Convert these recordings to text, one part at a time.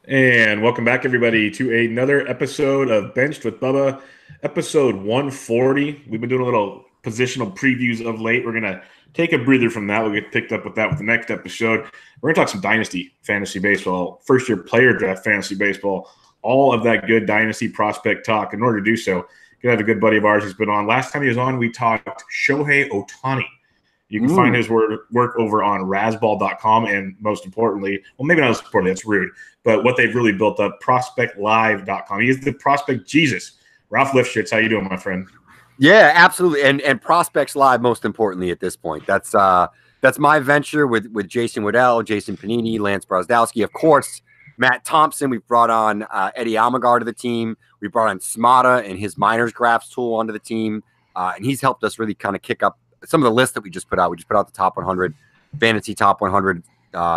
And welcome back, everybody, to another episode of Benched with Bubba, episode 140. We've been doing a little positional previews of late. We're going to take a breather from that. We'll get picked up with that with the next episode. We're going to talk some Dynasty Fantasy Baseball, first-year player draft Fantasy Baseball, all of that good Dynasty prospect talk. In order to do so, we're going to have a good buddy of ours who's been on. Last time he was on, we talked Shohei Ohtani. You can find his work over on Razzball.com, and most importantly, well, maybe not most importantly, that's rude, but what they've really built up, ProspectsLive.com. He is the prospect Jesus. Ralph Lifshitz, how you doing, my friend? Yeah, absolutely, and Prospects Live, most importantly at this point. That's my venture with Jason Waddell, Jason Panini, Lance Brozdowski, of course, Matt Thompson. We've brought on Eddie Almagar to the team. We brought on Smata and his minors graphs tool onto the team, and he's helped us really kind of kick up some of the lists that we just put out. We just put out the top 100, fantasy top 100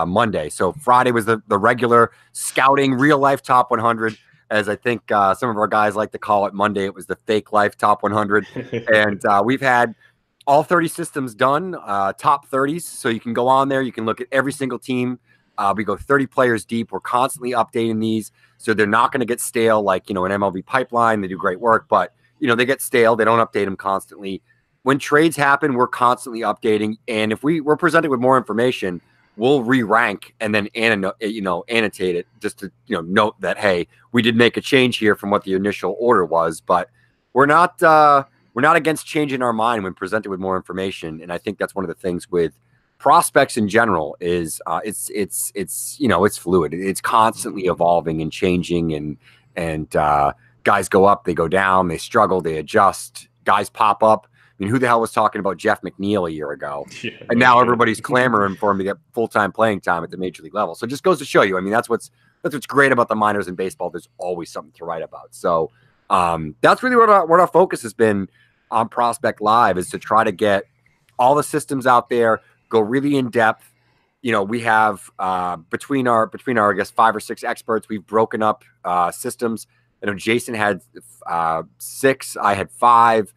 Monday. So Friday was the regular scouting real life top 100, as I think some of our guys like to call it. Monday, it was the fake life top 100. And we've had all 30 systems done, top 30s. So you can go on there. You can look at every single team. We go 30 players deep. We're constantly updating these. So they're not going to get stale like, an MLB pipeline. They do great work, but, they get stale. They don't update them constantly. When trades happen, we're constantly updating. And if we're presented with more information, we'll re-rank and then annotate it just to note that, hey, we did make a change here from what the initial order was. But we're not against changing our mind when presented with more information. And I think that's one of the things with prospects in general is it's fluid. It's constantly evolving and changing, and guys go up, they go down, they struggle, they adjust, guys pop up. I mean, who the hell was talking about Jeff McNeil a year ago? Yeah, and now everybody's clamoring for him to get full-time playing time at the major league level. So it just goes to show you. I mean, that's what's great about the minors in baseball. There's always something to write about. So that's really what our focus has been on Prospect Live, is to try to get all the systems out there, go really in depth. We have between our I guess 5 or 6 experts, we've broken up systems. I know Jason had 6, I had 5.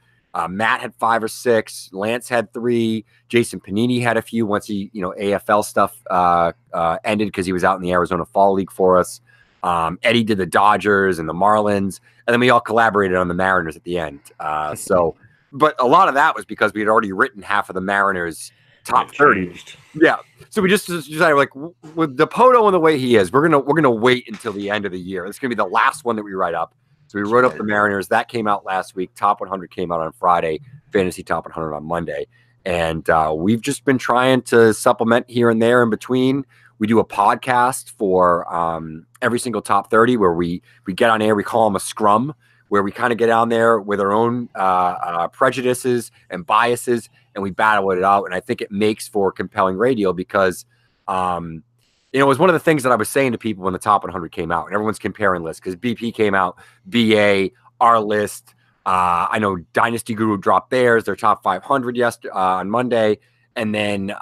Matt had 5 or 6. Lance had 3. Jason Panini had a few once he, AFL stuff ended because he was out in the Arizona Fall League for us. Eddie did the Dodgers and the Marlins, and then we all collaborated on the Mariners at the end. But a lot of that was because we had already written half of the Mariners top 30. Yeah. So we just decided, like, with Dipoto and the way he is, we're gonna wait until the end of the year. It's gonna be the last one that we write up. So we wrote up the Mariners. That came out last week. Top 100 came out on Friday. Fantasy Top 100 on Monday. And we've just been trying to supplement here and there in between. We do a podcast for every single top 30 where we get on air. We call them a scrum, where we kind of get on there with our own prejudices and biases, and we battle it out. And I think it makes for compelling radio because it was one of the things that I was saying to people when the top 100 came out, and everyone's comparing lists because BP came out, BA, our list. I know Dynasty Guru dropped theirs, their top 500 on Monday. And then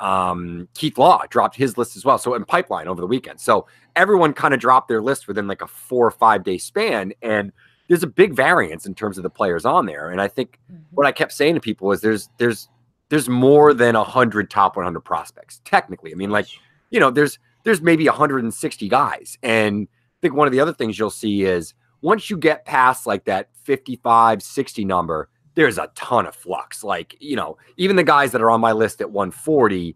Keith Law dropped his list as well. So in pipeline over the weekend. So everyone kind of dropped their list within like a 4 or 5 day span. And there's a big variance in terms of the players on there. And I think what I kept saying to people is there's more than 100 top 100 prospects. Technically. I mean, like, there's maybe 160 guys. And I think one of the other things you'll see is once you get past like that 55, 60 number, there's a ton of flux. Like, even the guys that are on my list at 140,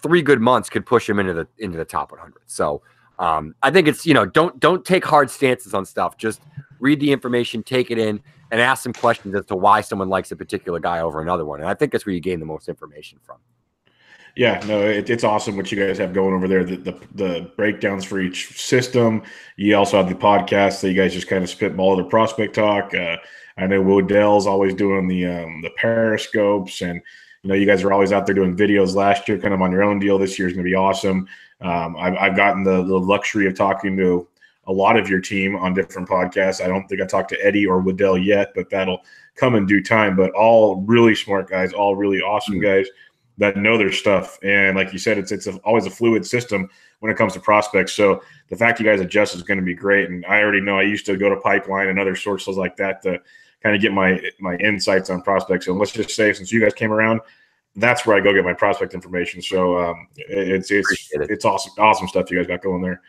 3 good months could push him into the top 100. So I think it's, don't take hard stances on stuff. Just read the information, take it in, and ask some questions as to why someone likes a particular guy over another one. And I think that's where you gain the most information from. Yeah, no, it's awesome what you guys have going over there. The breakdowns for each system. You also have the podcast that you guys just kind of spitball the prospect talk. I know Woodell's always doing the periscopes, and you guys are always out there doing videos. Last year, kind of on your own deal. This year is going to be awesome. I've gotten the luxury of talking to a lot of your team on different podcasts. I don't think I talked to Eddie or Waddell yet, but that'll come in due time. But all really smart guys, all really awesome guys that know their stuff. And like you said, it's always a fluid system when it comes to prospects. So the fact you guys adjust is going to be great. And I already know I used to go to Pipeline and other sources like that to kind of get my insights on prospects. And let's just say, since you guys came around, that's where I go get my prospect information. So it's awesome stuff you guys got going there.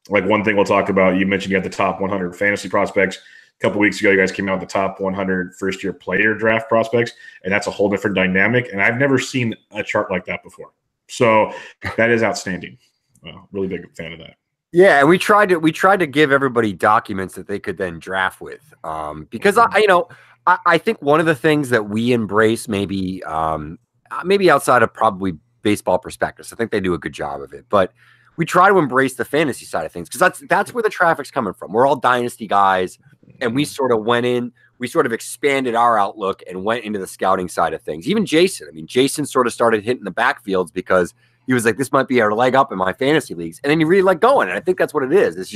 like one thing we'll talk about, you mentioned you had the top 100 fantasy prospects. A couple weeks ago, you guys came out with the top 100 first-year player draft prospects, and that's a whole different dynamic. And I've never seen a chart like that before. So that is outstanding. Really big fan of that. Yeah, and we tried to give everybody documents that they could then draft with, because I think one of the things that we embrace, maybe outside of probably Baseball Prospectus, I think they do a good job of it, but we try to embrace the fantasy side of things because that's where the traffic's coming from. We're all dynasty guys, and we sort of expanded our outlook and went into the scouting side of things. Even Jason, Jason sort of started hitting the backfields because he was like, this might be our leg up in my fantasy leagues. And then you really like going. And I think that's what it is.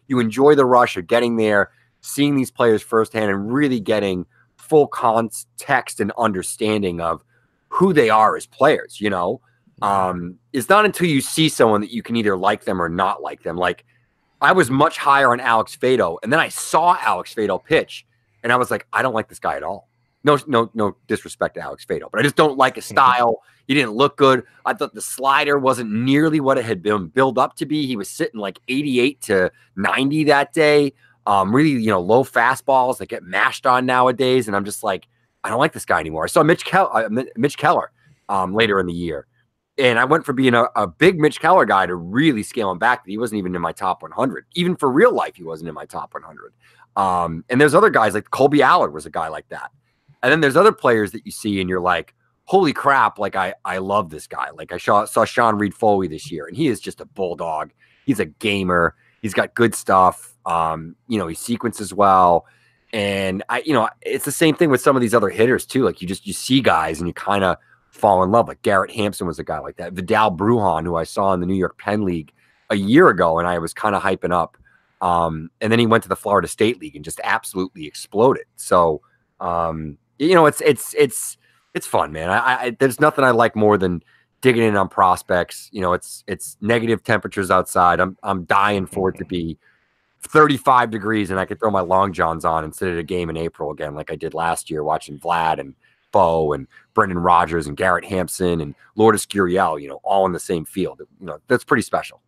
You enjoy the rush of getting there, seeing these players firsthand, and really getting full context and understanding of who they are as players, It's not until you see someone that you can either like them or not like them. Like, I was much higher on Alex Fado, and then I saw Alex Fado pitch, and I was like, I don't like this guy at all. No disrespect to Alex Fado, but I just don't like his style. He didn't look good. I thought the slider wasn't nearly what it had been built up to be. He was sitting like 88 to 90 that day. Really, low fastballs that get mashed on nowadays. And I'm just like, I don't like this guy anymore. I saw Mitch Keller later in the year. And I went from being a big Mitch Keller guy to really scaling back. He wasn't even in my top 100. Even for real life, he wasn't in my top 100. And there's other guys like Colby Allard was a guy like that. And then there's other players that you see and you're like, holy crap, like I love this guy. Like I saw Sean Reed Foley this year, and he is just a bulldog. He's a gamer. He's got good stuff. He sequences well. And it's the same thing with some of these other hitters too. Like you see guys and you kind of fall in love. Like Garrett Hampson was a guy like that. Vidal Brujan, who I saw in the New York Penn League a year ago, and I was kind of hyping up. And then he went to the Florida State League and just absolutely exploded. So, it's fun, man. I there's nothing I like more than digging in on prospects. It's negative temperatures outside. I'm dying for it to be 35 degrees and I could throw my long johns on and sit at a game in April again, like I did last year, watching Vlad and Bo and Brendan Rodgers and Garrett Hampson and Lourdes Gurriel, all in the same field. That's pretty special.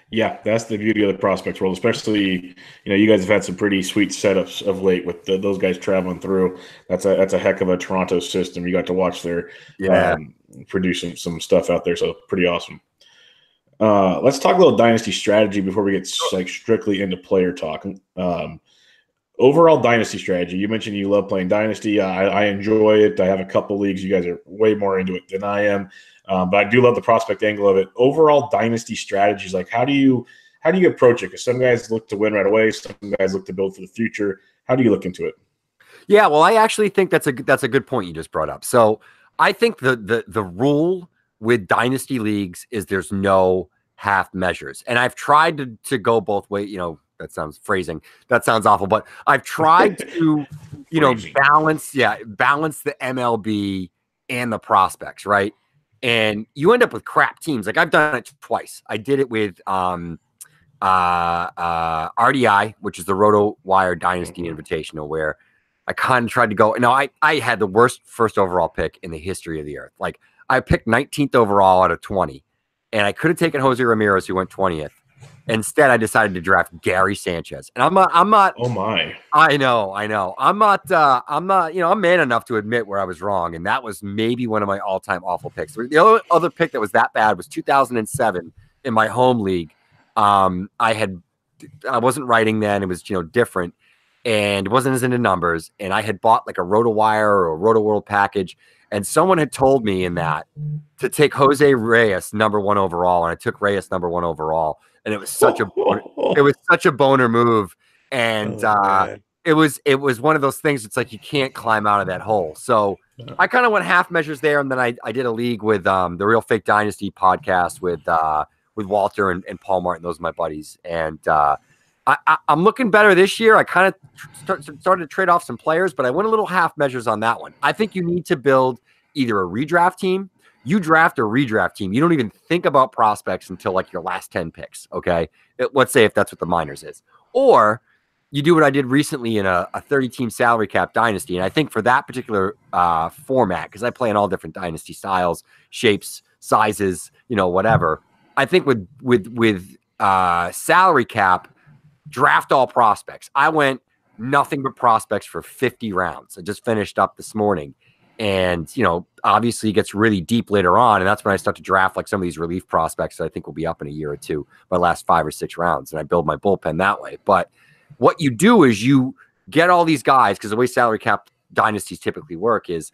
Yeah, that's the beauty of the prospects world, especially, you guys have had some pretty sweet setups of late with those guys traveling through. That's a heck of a Toronto system. You got to watch their produce some stuff out there. So pretty awesome. Let's talk a little dynasty strategy before we get strictly into player talk. Overall dynasty strategy. You mentioned you love playing dynasty. I enjoy it. I have a couple leagues. You guys are way more into it than I am. But I do love the prospect angle of it. Overall dynasty strategies, like how do you approach it? Because some guys look to win right away, some guys look to build for the future. How do you look into it? Yeah, well, I actually think that's a good point you just brought up. So I think the rule with dynasty leagues is there's no half measures, and I've tried to go both ways. That sounds awful, but I've tried to balance the MLB and the prospects, right? And you end up with crap teams. Like I've done it twice. I did it with RDI, which is the RotoWire Dynasty Invitational, where I kind of tried to go. Now, I had the worst first overall pick in the history of the earth. Like I picked 19th overall out of 20, and I could have taken Jose Ramirez, who went 20th. Instead, I decided to draft Gary Sanchez, and I'm not. Oh my! I know. I'm not. I'm man enough to admit where I was wrong, and that was maybe one of my all-time awful picks. The other pick that was that bad was 2007 in my home league. I wasn't writing then; it was different, and it wasn't as into numbers. And I had bought like a RotoWire or a Roto World package, and someone had told me in that to take Jose Reyes number 1 overall, and I took Reyes number 1 overall. And it was such a boner move, and it was one of those things. It's like you can't climb out of that hole. So I kind of went half measures there, and then I did a league with the Real Fake Dynasty podcast with Walter and Paul Martin. Those are my buddies, and I'm looking better this year. I kind of started to trade off some players, but I went a little half measures on that one. I think you need to build either a redraft team. You draft a redraft team. You don't even think about prospects until like your last 10 picks. Okay. Let's say if that's what the minors is, or you do what I did recently in a 30-team salary cap dynasty. And I think for that particular format, because I play in all different dynasty styles, shapes, sizes, whatever. I think with salary cap, draft all prospects. I went nothing but prospects for 50 rounds. I just finished up this morning. And, obviously it gets really deep later on. And that's when I start to draft like some of these relief prospects that I think will be up in a year or two, my last 5 or 6 rounds. And I build my bullpen that way. But what you do is you get all these guys, because the way salary cap dynasties typically work is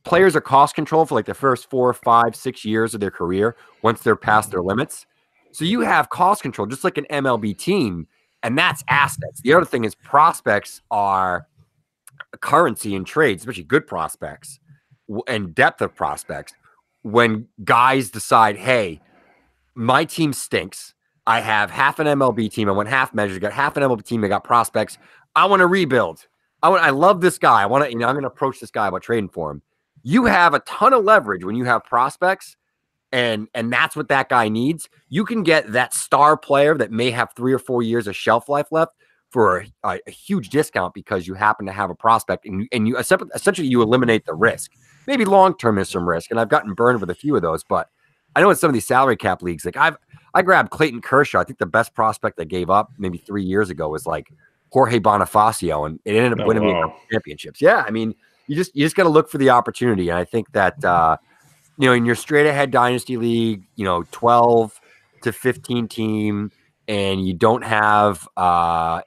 players are cost controlled for like the first 4, 5, 6 years of their career once they're past their limits. So you have cost control, just like an MLB team, and that's assets. The other thing is prospects are a currency in trades, especially good prospects and depth of prospects. When guys decide, hey, my team stinks. I have half an MLB team. I want half measures. I got half an MLB team. I got prospects. I want to rebuild. I love this guy. I'm going to approach this guy about trading for him. You have a ton of leverage when you have prospects. And that's what that guy needs. You can get that star player that may have 3 or 4 years of shelf life left for a huge discount because you happen to have a prospect, and you essentially you eliminate the risk. Maybe long term is some risk, and I've gotten burned with a few of those. But I know in some of these salary cap leagues, like I grabbed Clayton Kershaw. I think the best prospect I gave up maybe 3 years ago was like Jorge Bonifacio, and it ended up winning me championships. Yeah, I mean, you just got to look for the opportunity, and I think that. In your straight ahead dynasty league, 12 to 15 team, and you don't have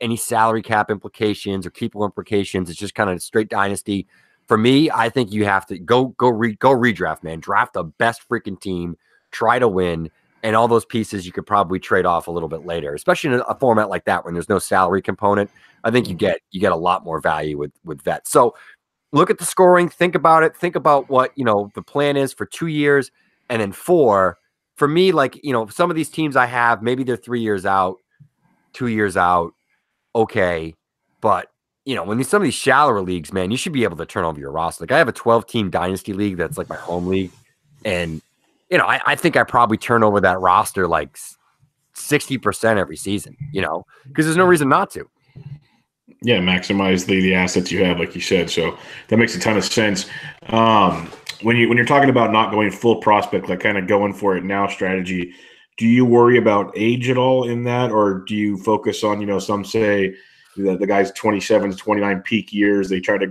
any salary cap implications or people implications. It's just kind of straight dynasty. For me, I think you have to go redraft, man. Draft the best freaking team, try to win, and all those pieces you could probably trade off a little bit later, especially in a format like that when there's no salary component. I think you get a lot more value with vets. So look at the scoring, think about it, think about what, the plan is for 2 years and then 4. For me, like, some of these teams I have, maybe they're 3 years out, 2 years out. Okay. But, when some of these shallower leagues, man, you should be able to turn over your roster. Like I have a 12-team dynasty league that's like my home league. And, I think I probably turn over that roster like 60% every season, because there's no reason not to. Yeah, maximize the assets you have, like you said. So that makes a ton of sense. When you're talking about not going full prospect, like kind of going for it now strategy, do you worry about age at all in that, or do you focus on some say the guy's 27 to 29 peak years? They try to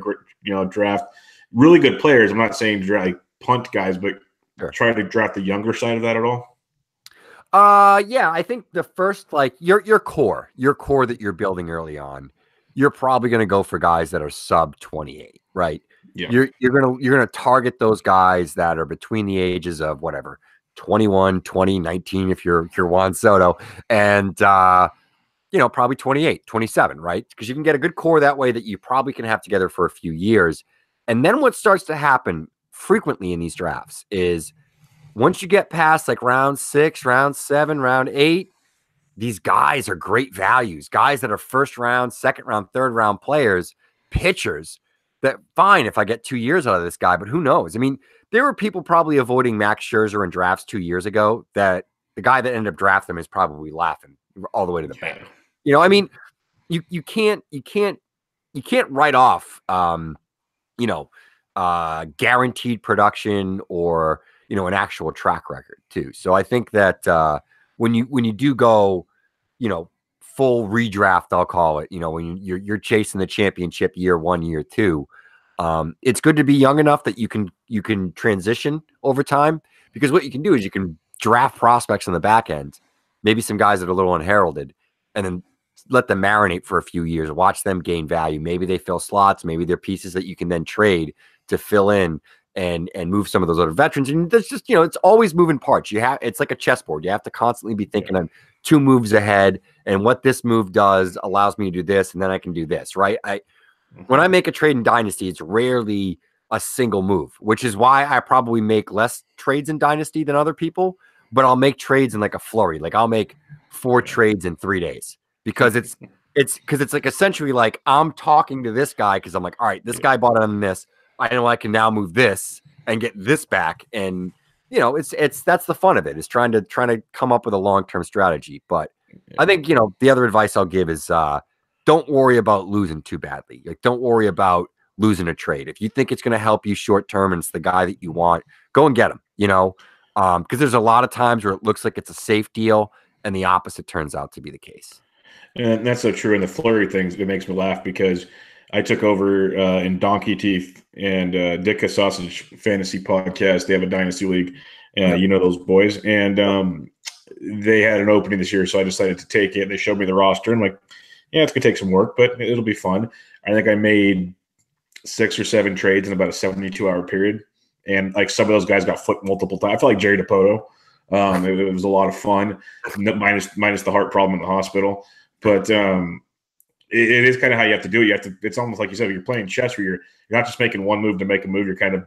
draft really good players. I'm not saying draft punt guys, but try to draft the younger side of that at all. Yeah, I think the first your core that you're building early on. You're probably going to go for guys that are sub 28, right? Yeah. You're going to target those guys that are between the ages of whatever, 21, 20, 19 if you're Juan Soto, and probably 28, 27, right? Because you can get a good core that way that you probably can have together for a few years. And then what starts to happen frequently in these drafts is once you get past like round 6, round 7, round 8, these guys are great values, guys that are first round, second round, third round players, pitchers that fine if I get 2 years out of this guy, but who knows? I mean, there were people probably avoiding Max Scherzer in drafts 2 years ago that the guy that ended up drafting him is probably laughing all the way to the bank. I mean, you can't write off, guaranteed production or, an actual track record too. So I think that, when you do go, full redraft, I'll call it, when you're chasing the championship year 1, year 2, it's good to be young enough that you can transition over time, because what you can do is you can draft prospects on the back end, maybe some guys that are a little unheralded, and then let them marinate for a few years, watch them gain value. Maybe they fill slots, maybe they're pieces that you can then trade to fill in and move some of those other veterans. And there's just, it's always moving parts. It's like a chessboard. You have to constantly be thinking on 2 moves ahead, and what this move does allows me to do this, and then I can do this, right? When I make a trade in Dynasty, it's rarely a single move, which is why I probably make less trades in Dynasty than other people, but I'll make trades in like a flurry. Like I'll make 4 trades in 3 days because it's like essentially like I'm talking to this guy because I'm like, all right, this guy bought on this. I know I can now move this and get this back. And that's the fun of it, is trying to come up with a long-term strategy. But I think, the other advice I'll give is don't worry about losing too badly. Like, don't worry about losing a trade. If you think it's going to help you short-term and it's the guy that you want, go and get him, because there's a lot of times where it looks like it's a safe deal and the opposite turns out to be the case. And that's so true. And the flurry things, it makes me laugh because I took over in Donkey Teeth and Ditka Sausage Fantasy Podcast. They have a Dynasty League. You know those boys. And they had an opening this year, so I decided to take it. They showed me the roster. I'm like, yeah, it's going to take some work, but it'll be fun. I think I made 6 or 7 trades in about a 72-hour period. And like some of those guys got flipped multiple times. I felt like Jerry DiPoto. It was a lot of fun, minus the heart problem in the hospital. But it is kind of how you have to do it. You have to. It's almost like you said, you're playing chess where you're not just making one move to make a move. You're kind of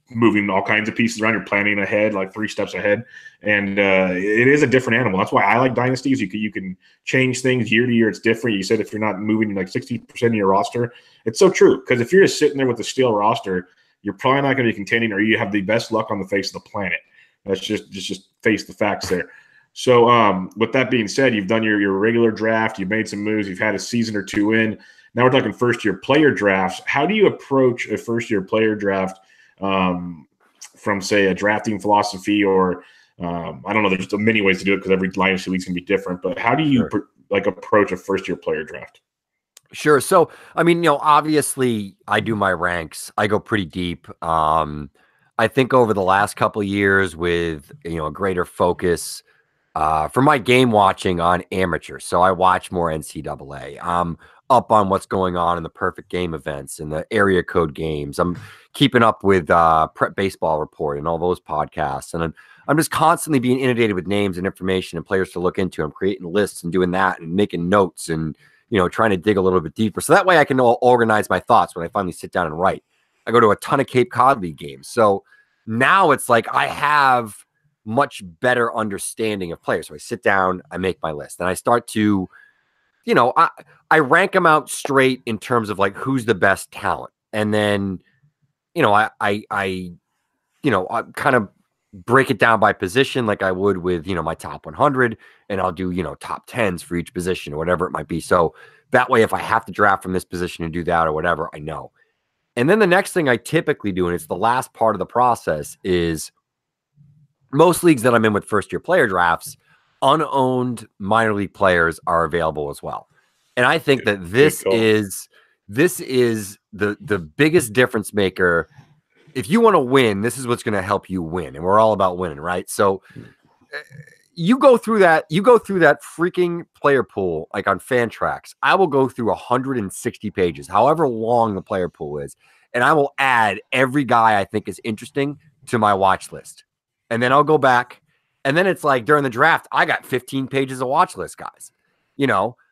moving all kinds of pieces around. You're planning ahead, like 3 steps ahead. And it is a different animal. That's why I like dynasties. You can change things year to year. It's different. You said if you're not moving like 60% of your roster, it's so true. Because if you're just sitting there with a steel roster, you're probably not going to be contending, or you have the best luck on the face of the planet. That's just face the facts there. So with that being said, you've done your regular draft. You've made some moves. You've had a season or 2 in. Now we're talking first-year player drafts. How do you approach a first-year player draft from, say, a drafting philosophy or I don't know. There's many ways to do it because every Dynasty league can be different. But how do you approach a first-year player draft? Sure. So, I mean, obviously I do my ranks. I go pretty deep. I think over the last couple of years with, a greater focus for my game watching on amateur. So I watch more NCAA. I'm up on what's going on in the perfect game events and the area code games. I'm keeping up with Prep Baseball Report and all those podcasts. And I'm just constantly being inundated with names and information and players to look into. I'm creating lists and doing that and making notes and, trying to dig a little bit deeper. So that way I can organize my thoughts when I finally sit down and write. I go to a ton of Cape Cod League games. So now it's like I have much better understanding of players. So I sit down, I make my list, and I start to, I rank them out straight in terms of like who's the best talent. And then, I kind of break it down by position like I would with, my top 100, and I'll do, top 10s for each position or whatever it might be. So that way, if I have to draft from this position and do that or whatever, I know. And then the next thing I typically do, and it's the last part of the process, is most leagues that I'm in with first-year player drafts, unowned minor league players are available as well. And I think that this is the biggest difference maker. If you want to win, this is what's going to help you win. And we're all about winning, right? So you go through that freaking player pool, like on Fantrax. I will go through 160 pages, however long the player pool is, and I will add every guy I think is interesting to my watch list. And then I'll go back, and then it's like during the draft, I got 15 pages of watch list guys.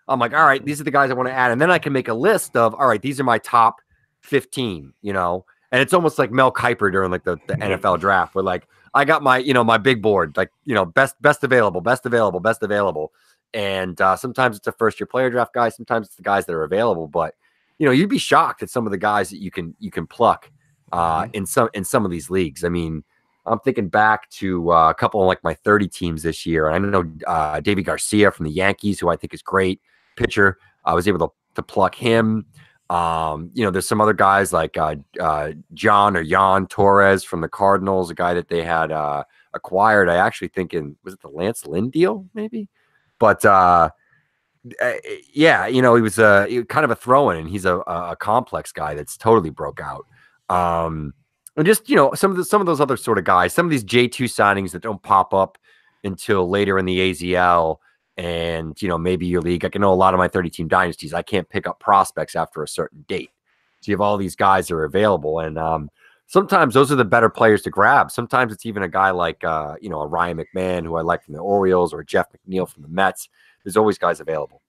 I'm like, all right, these are the guys I want to add. And then I can make a list of, all right, these are my top 15, and it's almost like Mel Kiper during like the NFL draft where like I got my, my big board, like, best available. And sometimes it's a first year player draft guy. Sometimes it's the guys that are available, but you'd be shocked at some of the guys that you can pluck in some of these leagues. I mean, I'm thinking back to a couple of like my 30 teams this year. And I know Davey Garcia from the Yankees, who I think is great pitcher. I was able to pluck him. There's some other guys like Jan Torres from the Cardinals, a guy that they had acquired. I actually think was it the Lance Lynn deal maybe? But he was kind of a throw-in, and he's a complex guy that's totally broke out. And just, some of those other sort of guys, some of these J2 signings that don't pop up until later in the AZL. And, maybe your league, I know a lot of my 30-team dynasties, I can't pick up prospects after a certain date. So you have all these guys that are available. And sometimes those are the better players to grab. Sometimes it's even a guy like, a Ryan McMahon, who I like from the Orioles, or Jeff McNeil from the Mets. There's always guys available.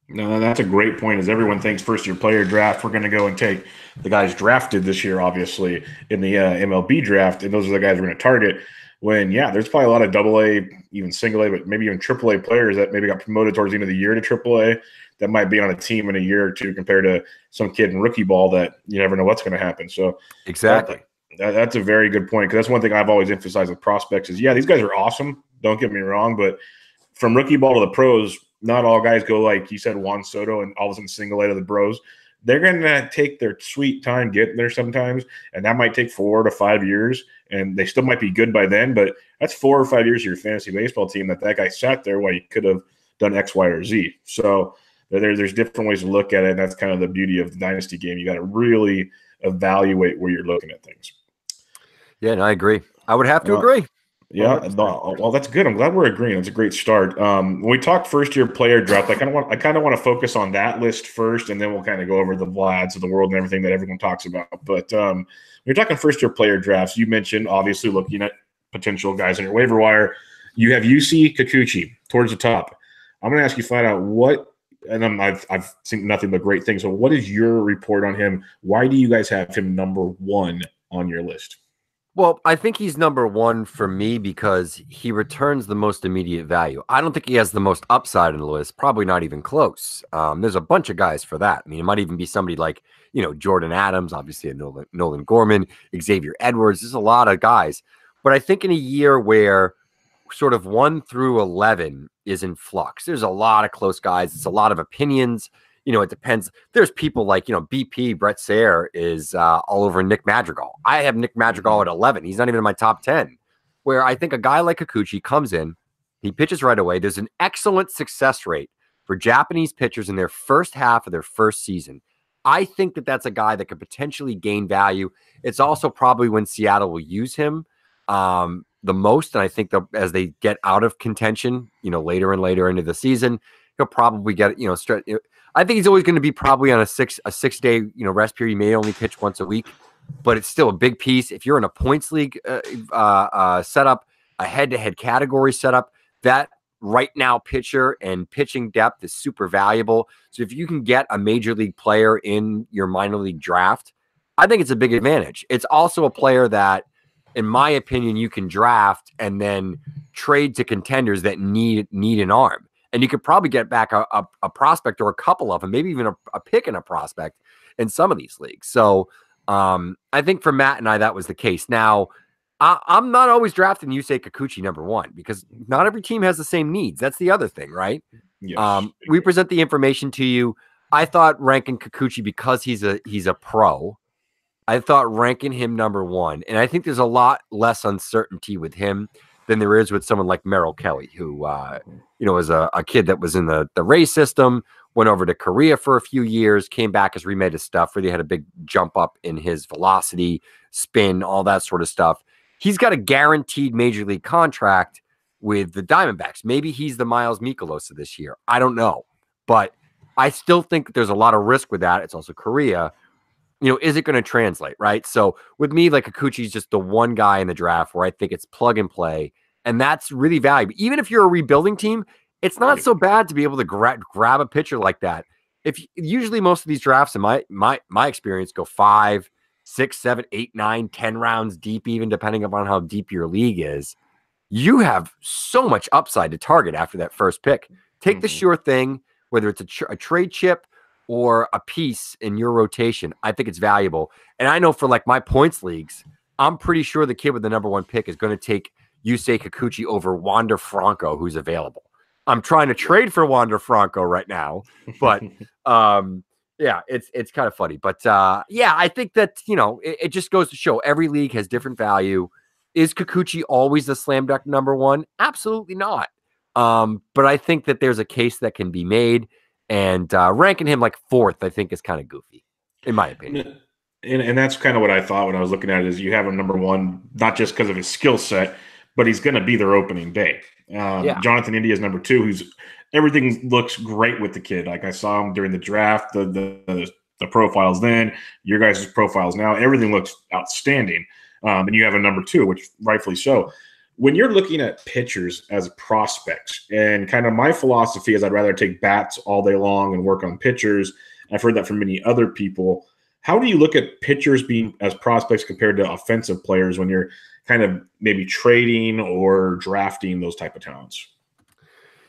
No, that's a great point. As everyone thinks first-year player draft, we're going to go and take the guys drafted this year, obviously, in the MLB draft, and those are the guys we're going to target. When, there's probably a lot of AA, even single A, but maybe even AAA players that maybe got promoted towards the end of the year to AAA that might be on a team in a year or two compared to some kid in rookie ball that you never know what's going to happen. So exactly, that's a very good point, because that's one thing I've always emphasized with prospects is, these guys are awesome. Don't get me wrong, but from rookie ball to the pros, not all guys go like you said, Juan Soto, and all of a sudden single A to the pros. they're going to take their sweet time getting there sometimes, and that might take 4 to 5 years, and they still might be good by then, but that's 4 or 5 years of your fantasy baseball team that guy sat there while he could have done X, Y, or Z. So there's different ways to look at it, and that's kind of the beauty of the Dynasty game. You got to really evaluate where you're looking at things. Yeah, and I agree. I would have to agree. Yeah, well, that's good. I'm glad we're agreeing. It's a great start. When we talk first-year player draft, I kind of want to focus on that list first, and then we'll kind of go over the Vlads of the world and everything that everyone talks about. But when you're talking first-year player drafts, you mentioned obviously looking at potential guys on your waiver wire. You have UC Kikuchi towards the top. I'm going to ask you flat out what, and I've seen nothing but great things. So, what is your report on him? Why do you guys have him number 1 on your list? Well, I think he's number 1 for me because he returns the most immediate value. I don't think he has the most upside in the list, probably not even close. There's a bunch of guys for that. I mean, it might even be somebody like, Jordan Adams, obviously Nolan Gorman, Xavier Edwards. There's a lot of guys. But I think in a year where sort of 1 through 11 is in flux, there's a lot of close guys. It's a lot of opinions. It depends. There's people like, BP, Brett Sayre is all over Nick Madrigal. I have Nick Madrigal at 11. He's not even in my top 10, where I think a guy like Kikuchi comes in, he pitches right away. There's an excellent success rate for Japanese pitchers in their first half of their first season. I think that that's a guy that could potentially gain value. It's also probably when Seattle will use him the most. And I think that as they get out of contention, later and later into the season, he'll probably get, I think he's always going to be probably on a 6-day, rest period. He may only pitch once a week, but it's still a big piece. If you're in a points league setup, a head-to-head category setup, that right now pitcher and pitching depth is super valuable. So if you can get a major league player in your minor league draft, I think it's a big advantage. It's also a player that, in my opinion, you can draft and then trade to contenders that need an arm. And you could probably get back a prospect or a couple of them, maybe even a pick and a prospect in some of these leagues. So I think for Matt and I, that was the case. Now, I'm not always drafting Yusei Kikuchi number 1 because not every team has the same needs. That's the other thing, right? Yes. We present the information to you. I thought ranking Kikuchi because he's a pro. I thought ranking him number 1. And I think there's a lot less uncertainty with him than there is with someone like Merrill Kelly, who, was a kid that was in the Rays system, went over to Korea for a few years, came back, has remade his stuff, really had a big jump up in his velocity, spin, all that sort of stuff. He's got a guaranteed major league contract with the Diamondbacks. Maybe he's the Miles Mikolas of this year. I don't know. But I still think there's a lot of risk with that. It's also Korea. Is it going to translate, right? So with me, like Kikuchi is just the one guy in the draft where I think it's plug and play. And that's really valuable. Even if you're a rebuilding team, it's not so bad to be able to grab a pitcher like that. Usually most of these drafts in my experience go 5, 6, 7, 8, 9, 10 rounds deep, even depending upon how deep your league is. You have so much upside to target after that first pick. Take the sure thing, whether it's a trade chip or a piece in your rotation. I think it's valuable. And I know for like my points leagues, I'm pretty sure the kid with the number 1 pick is going to take Yusei Kikuchi over Wander Franco, who's available. I'm trying to trade for Wander Franco right now, but yeah, it's kind of funny. But yeah, I think that, it just goes to show every league has different value. Is Kikuchi always the slam dunk number 1? Absolutely not. But I think that there's a case that can be made. And ranking him like 4th, I think, is kind of goofy, in my opinion. And that's kind of what I thought when I was looking at it, is you have him number 1, not just because of his skill set, but he's going to be their opening day. Jonathan India is number 2, everything looks great with the kid. Like I saw him during the draft, the profiles then, your guys' profiles now, everything looks outstanding. And you have a number 2, which rightfully so. When you're looking at pitchers as prospects, and kind of my philosophy is I'd rather take bats all day long and work on pitchers. I've heard that from many other people. How do you look at pitchers being as prospects compared to offensive players when you're kind of maybe trading or drafting those type of talents?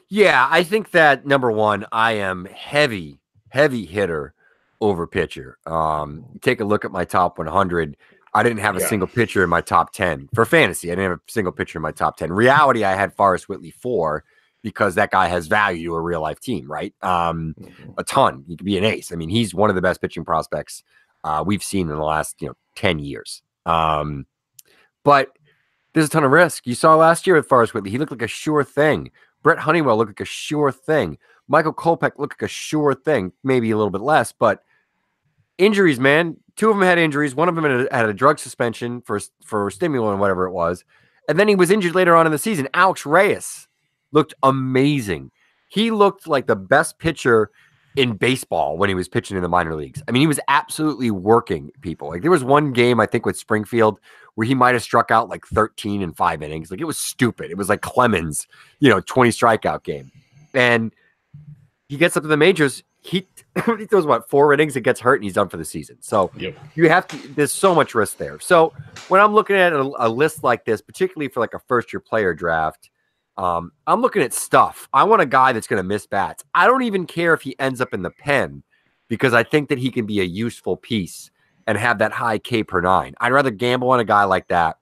Yeah, I think that number 1, I am heavy hitter over pitcher. Take a look at my top 100. I didn't have a single pitcher in my top 10 for fantasy. I didn't have a single pitcher in my top 10. Reality, I had Forrest Whitley 4, because that guy has value to a real life team, right? A ton. He could be an ace. I mean, he's one of the best pitching prospects we've seen in the last 10 years. But there's a ton of risk. You saw last year with Forrest Whitley, he looked like a sure thing. Brett Honeywell looked like a sure thing. Michael Kopech looked like a sure thing, maybe a little bit less, but injuries, man. Two of them had injuries. One of them had a drug suspension for stimulant, whatever it was. And then he was injured later on in the season. Alex Reyes looked amazing. He looked like the best pitcher in baseball when he was pitching in the minor leagues. I mean, he was absolutely working people. Like, there was one game, I think, with Springfield where he might have struck out like 13 in 5 innings. Like, it was stupid. It was like Clemens, 20 strikeout game. And he gets up to the majors. He throws 4 innings and gets hurt, and he's done for the season. So you have to. There's so much risk there. So when I'm looking at a list like this, particularly for like a first-year player draft, I'm looking at stuff. I want a guy that's going to miss bats. I don't even care if he ends up in the pen, because I think that he can be a useful piece and have that high K per 9. I'd rather gamble on a guy like that.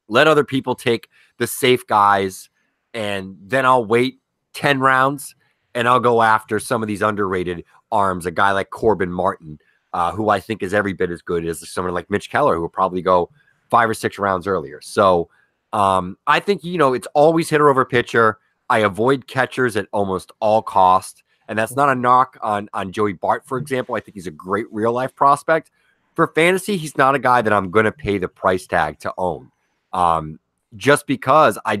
Let other people take the safe guys, and then I'll wait 10 rounds. And I'll go after some of these underrated arms, a guy like Corbin Martin, who I think is every bit as good as someone like Mitch Keller, who will probably go 5 or 6 rounds earlier. So I think, it's always hitter over pitcher. I avoid catchers at almost all cost. And that's not a knock on Joey Bart, for example. I think he's a great real-life prospect. For fantasy, he's not a guy that I'm going to pay the price tag to own. Just because I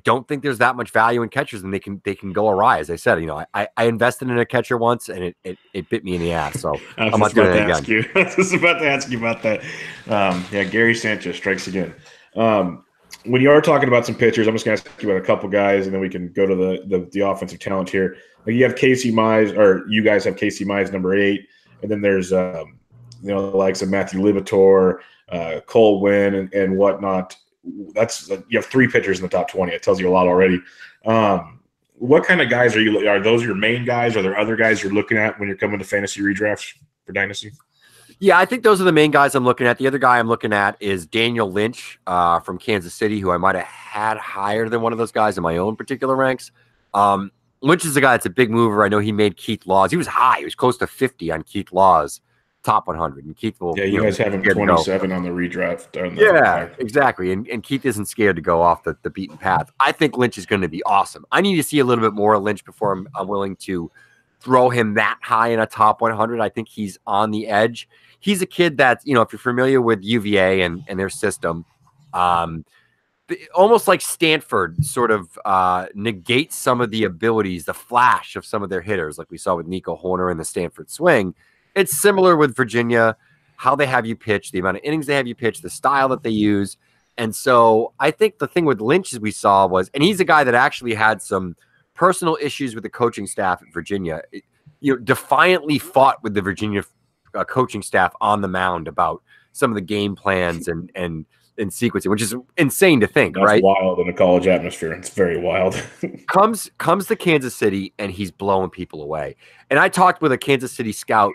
don't think there's that much value in catchers, and they can go awry. As I said, I invested in a catcher once, and it bit me in the ass. So I'm not doing it again. I was just about to ask you about that. Gary Sanchez strikes again. When you are talking about some pitchers, I'm just going to ask you about a couple guys, and then we can go to the offensive talent here. Like, you have Casey Mize, or you guys have Casey Mize, number 8, and then there's the likes of Matthew Libator, Cole Winn, and whatnot. That's you have 3 pitchers in the top 20. It tells you a lot already. What kind of guys are those your main guys? Are there other guys you're looking at when you're coming to fantasy redrafts for Dynasty? Yeah, I think those are the main guys I'm looking at. The other guy I'm looking at is Daniel Lynch from Kansas City, who I might have had higher than one of those guys in my own particular ranks. Lynch is a guy that's a big mover. I know he made Keith Laws. He was high. He was close to 50 on Keith Laws' top 100. And Keith will. Yeah, you guys have him 27 on the redraft. Exactly. And Keith isn't scared to go off the beaten path. I think Lynch is going to be awesome. I need to see a little bit more of Lynch before I'm willing to throw him that high in a top 100. I think he's on the edge. He's a kid that, if you're familiar with UVA and their system, almost like Stanford sort of negates some of the abilities, the flash of some of their hitters, like we saw with Nico Horner in the Stanford swing. It's similar with Virginia, how they have you pitch, the amount of innings they have you pitch, the style that they use. And so I think the thing with Lynch, as we saw, was, and he's a guy that actually had some personal issues with the coaching staff at Virginia, defiantly fought with the Virginia coaching staff on the mound about some of the game plans and sequencing, which is insane to think. That's right? Wild in a college atmosphere. It's very wild. comes to Kansas City, and he's blowing people away. And I talked with a Kansas City scout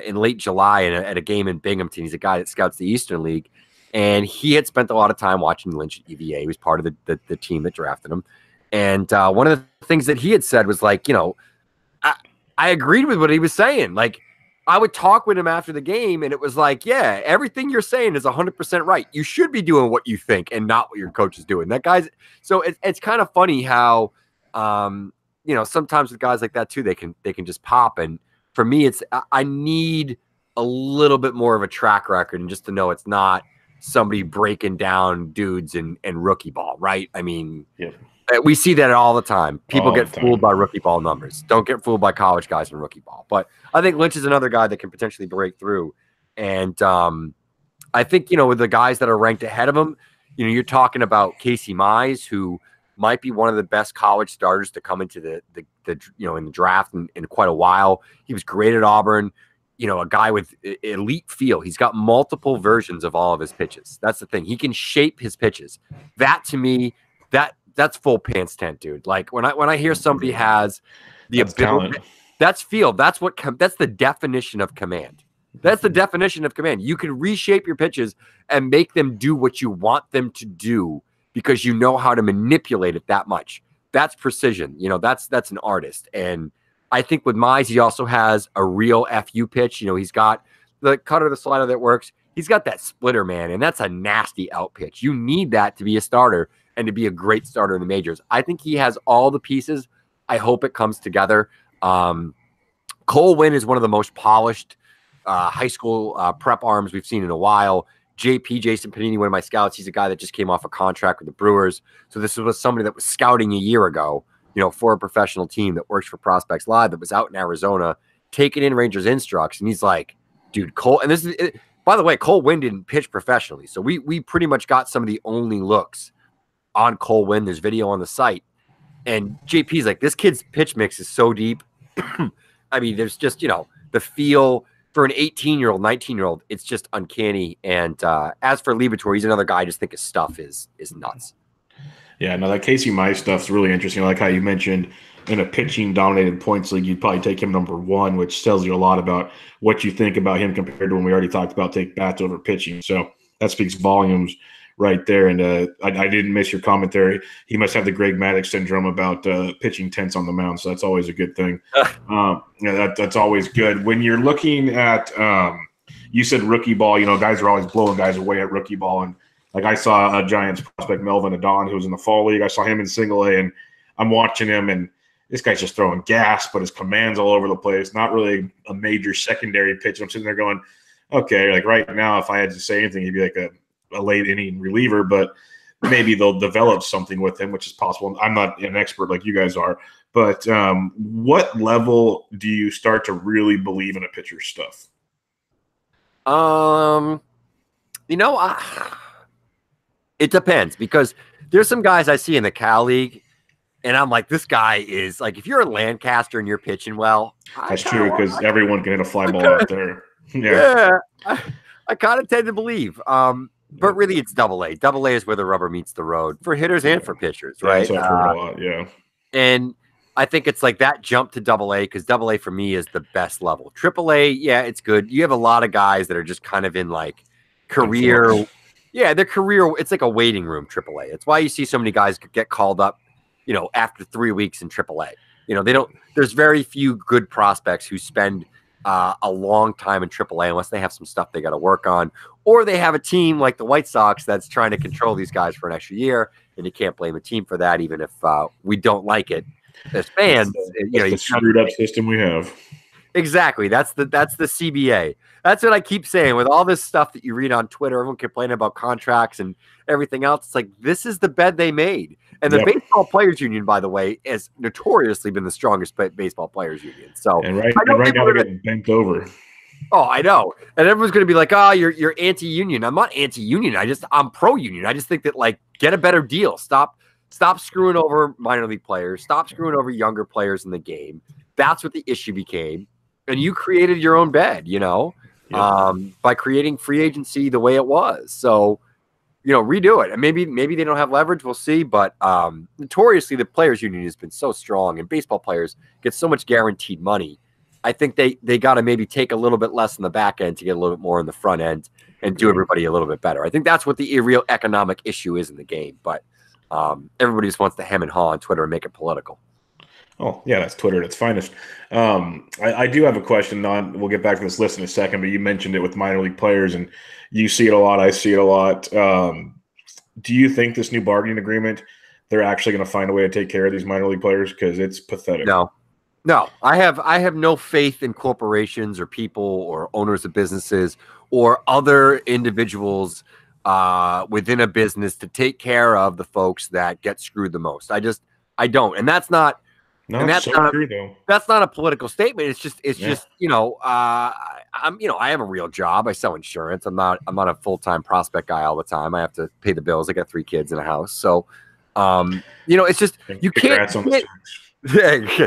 in late July at a game in Binghamton. He's a guy that scouts the Eastern League, and he had spent a lot of time watching Lynch at UVA. He was part of the team that drafted him. And one of the things that he had said was like, I agreed with what he was saying. Like, I would talk with him after the game, and it was like, yeah, everything you're saying is 100% right. You should be doing what you think and not what your coach is doing. That guy's so it's kind of funny how, sometimes with guys like that too, they can just pop. And for me, I need a little bit more of a track record, and just to know it's not somebody breaking down dudes in rookie ball, right? I mean, we see that all the time. People get fooled by rookie ball numbers. Don't get fooled by college guys in rookie ball. But I think Lynch is another guy that can potentially break through. And I think, with the guys that are ranked ahead of him, you're talking about Casey Mize, who might be one of the best college starters to come into the in the draft in quite a while. He was great at Auburn. A guy with elite feel. He's got multiple versions of all of his pitches. That's the thing. He can shape his pitches. That, to me, that's full pants tent, dude. Like when I hear somebody has the ability, that's feel. That's the definition of command. That's the definition of command. You can reshape your pitches and make them do what you want them to do because you know how to manipulate it that much. that's precision. You know, that's an artist. And I think with Mize, he also has a real FU pitch. You know, he's got the cutter, the slider that works. He's got that splitter, man, and that's a nasty out pitch. You need that to be a starter and to be a great starter in the majors. I think he has all the pieces. I hope it comes together. Cole Winn is one of the most polished high school prep arms we've seen in a while. JP, Jason Panini, one of my scouts, he's a guy that just came off a contract with the Brewers. So this was somebody that was scouting a year ago, you know, for a professional team that works for Prospects Live, that was out in Arizona, taking in Rangers instructs. And he's like, dude, Cole, and this is, by the way, Cole Winn didn't pitch professionally. So we pretty much got some of the only looks on Cole Winn. There's video on the site. And JP's like, this kid's pitch mix is so deep. I mean, there's just, you know, the feel for an 18-year-old, 19-year-old, it's just uncanny. And as for Liebertor, he's another guy I just think his stuff is nuts. Yeah, no, that Casey Mize stuff's really interesting. I like how you mentioned in a pitching-dominated points league, you'd probably take him number one, which tells you a lot about what you think about him compared to when we already talked about take bats over pitching. So that speaks volumes right there. And I didn't miss your commentary. He must have the Greg Maddux syndrome about pitching tense on the mound, so that's always a good thing. That's always good. When you're looking at you said rookie ball, you know, guys are always blowing guys away at rookie ball. And like I saw a Giants prospect, Melvin Adon, who was in the fall league. I saw him in single A, and I'm watching him, and this guy's just throwing gas, but his command's all over the place. Not really a major secondary pitch. I'm sitting there going, okay, like right now, if I had to say anything, he'd be like a late inning reliever, but maybe they'll develop something with him, which is possible. I'm not an expert like you guys are, but what level do you start to really believe in a pitcher's stuff? You know, it depends, because there's some guys I see in the Cal League, and I'm like, this guy is like, if you're a Lancaster and you're pitching well, that's true, because everyone can hit a fly ball out there. Yeah, I kind of tend to believe. But really, it's double A. Double A is where the rubber meets the road for hitters and for pitchers, right? That's what I've heard a lot, yeah. And I think it's like that jump to double A, because double A for me is the best level. Triple A, yeah, it's good. You have a lot of guys that are just kind of in like career. Yeah, their career, it's like a waiting room, Triple A. It's why you see so many guys get called up, you know, after 3 weeks in Triple A. You know, there's very few good prospects who spend a long time in AAA unless they have some stuff they got to work on, or they have a team like the White Sox that's trying to control these guys for an extra year, and you can't blame a team for that, even if we don't like it as fans. That's the screwed up system we have. Exactly. That's the CBA. That's what I keep saying with all this stuff that you read on Twitter. Everyone complaining about contracts and everything else. It's like, this is the bed they made. And the Baseball Players Union, by the way, has notoriously been the strongest baseball players union. So right now they're getting bent over. Oh, I know. And everyone's going to be like, oh, you're anti-union. I'm not anti-union. I'm pro-union. I just think that, like, get a better deal. Stop screwing over minor league players. Stop screwing over younger players in the game. That's what the issue became. And you created your own bed, you know, by creating free agency the way it was. So, you know, redo it. And maybe they don't have leverage. We'll see. But notoriously, the players union has been so strong, and baseball players get so much guaranteed money. I think they got to maybe take a little bit less in the back end to get a little bit more in the front end and do everybody a little bit better. I think that's what the real economic issue is in the game. But everybody just wants to hem and haw on Twitter and make it political. Oh, yeah, that's Twitter at its finest. I do have a question. We'll get back to this list in a second, but you mentioned it with minor league players, and you see it a lot. I see it a lot. Do you think this new bargaining agreement, they're actually going to find a way to take care of these minor league players? Because it's pathetic. No, I have no faith in corporations or people or owners of businesses or other individuals within a business to take care of the folks that get screwed the most. I don't. And that's not. No, and that's so not, true, though. That's not a political statement. It's just, you know, I have a real job. I sell insurance. I'm not a full-time prospect guy all the time. I have to pay the bills. I got 3 kids in a house. So, you know, it's just, you can't.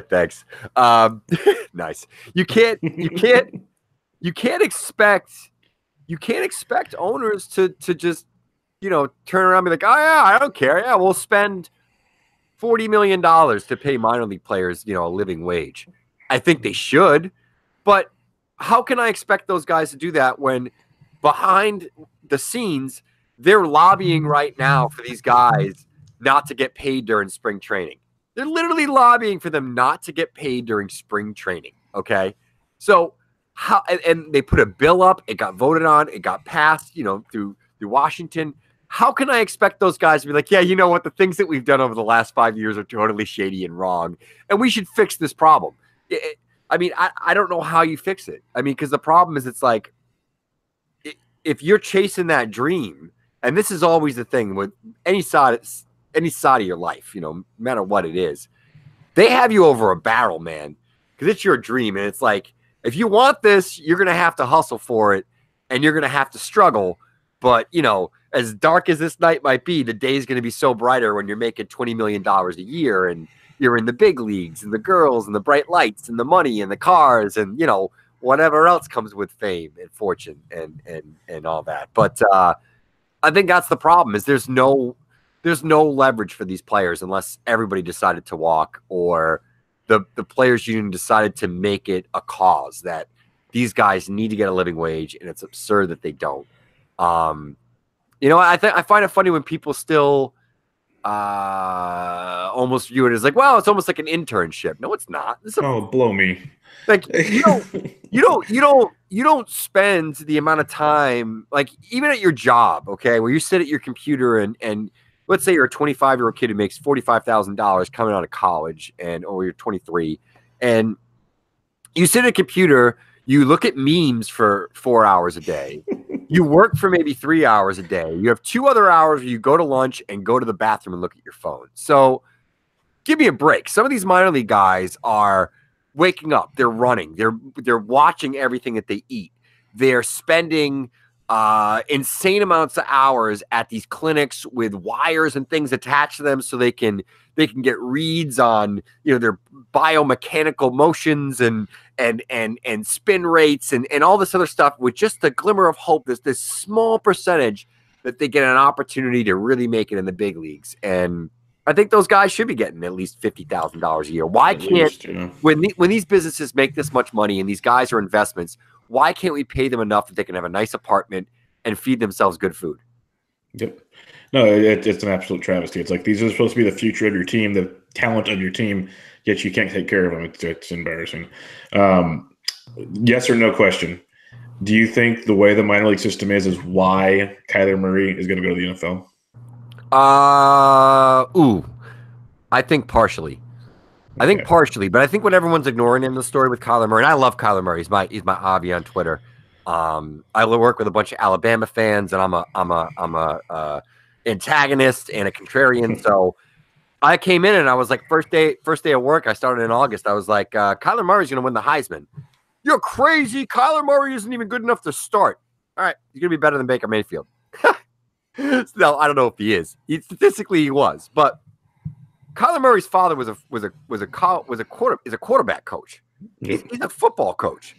Thanks. Nice. You can't expect owners to just, you know, turn around and be like, oh yeah, I don't care. Yeah, we'll spend $40 million to pay minor league players, you know, a living wage. I think they should, but how can I expect those guys to do that when behind the scenes they're lobbying right now for these guys not to get paid during spring training? They're literally lobbying for them not to get paid during spring training. Okay. So how, and they put a bill up, it got voted on, it got passed, through Washington. How can I expect those guys to be like, yeah, you know what? The things that we've done over the last 5 years are totally shady and wrong, and we should fix this problem. I don't know how you fix it. Because the problem is, it's like, if you're chasing that dream, and this is always the thing with any side of your life, no matter what it is, they have you over a barrel, man, because it's your dream. And it's like, if you want this, you're going to have to hustle for it, and you're going to have to struggle. But, as dark as this night might be, the day is going to be so brighter when you're making $20 million a year and you're in the big leagues and the girls and the bright lights and the money and the cars and, whatever else comes with fame and fortune and all that. But I think that's the problem, is there's no leverage for these players unless everybody decided to walk, or the players union decided to make it a cause that these guys need to get a living wage, and it's absurd that they don't. I find it funny when people still almost view it as like, well, it's almost like an internship. No, it's not. Blow me. Like, you don't spend the amount of time, like, even at your job, okay, where you sit at your computer and let's say you're a 25-year-old kid who makes $45,000 coming out of college, or you're 23, and you sit at a computer, you look at memes for 4 hours a day. You work for maybe 3 hours a day. You have 2 other hours where you go to lunch and go to the bathroom and look at your phone. So give me a break. Some of these minor league guys are waking up, they're running, they're watching everything that they eat. They're spending insane amounts of hours at these clinics with wires and things attached to them so they can get reads on their biomechanical motions and spin rates and all this other stuff, with just a glimmer of hope. There's this small percentage that they get an opportunity to really make it in the big leagues. And I think those guys should be getting at least $50,000 a year. Why can't, when these businesses make this much money and these guys are investments, why can't we pay them enough that they can have a nice apartment and feed themselves good food? Yep. No, it's an absolute travesty. It's like, these are supposed to be the future of your team, the talent of your team, yet you can't take care of them. It's embarrassing. Yes or no question. Do you think the way the minor league system is why Kyler Murray is going to go to the NFL? I think partially. I think partially, but I think what everyone's ignoring in the story with Kyler Murray, and I love Kyler Murray. He's my Avi on Twitter. I work with a bunch of Alabama fans, and I'm a antagonist and a contrarian. So I came in and I was like, first day of work, I started in August. I was like, Kyler Murray's going to win the Heisman. You're crazy. Kyler Murray isn't even good enough to start. All right, he's going to be better than Baker Mayfield. No, I don't know if he is. Statistically, he was, but Kyler Murray's father is a quarterback coach. He's a football coach,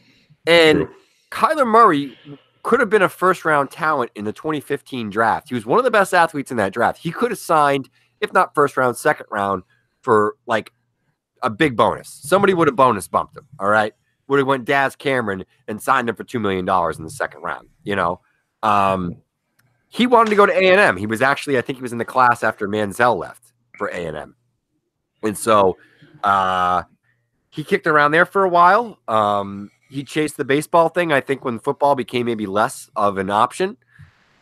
and True. Kyler Murray could have been a first-round talent in the 2015 draft. He was one of the best athletes in that draft. He could have signed, if not first round, second round, for like a big bonus. Somebody would have bonus bumped him. All right, would have went Daz Cameron and signed him for $2 million in the second round. He wanted to go to A&M. He was actually, I think he was in the class after Manziel left for A&M. And so he kicked around there for a while. He chased the baseball thing, I think, when football became maybe less of an option.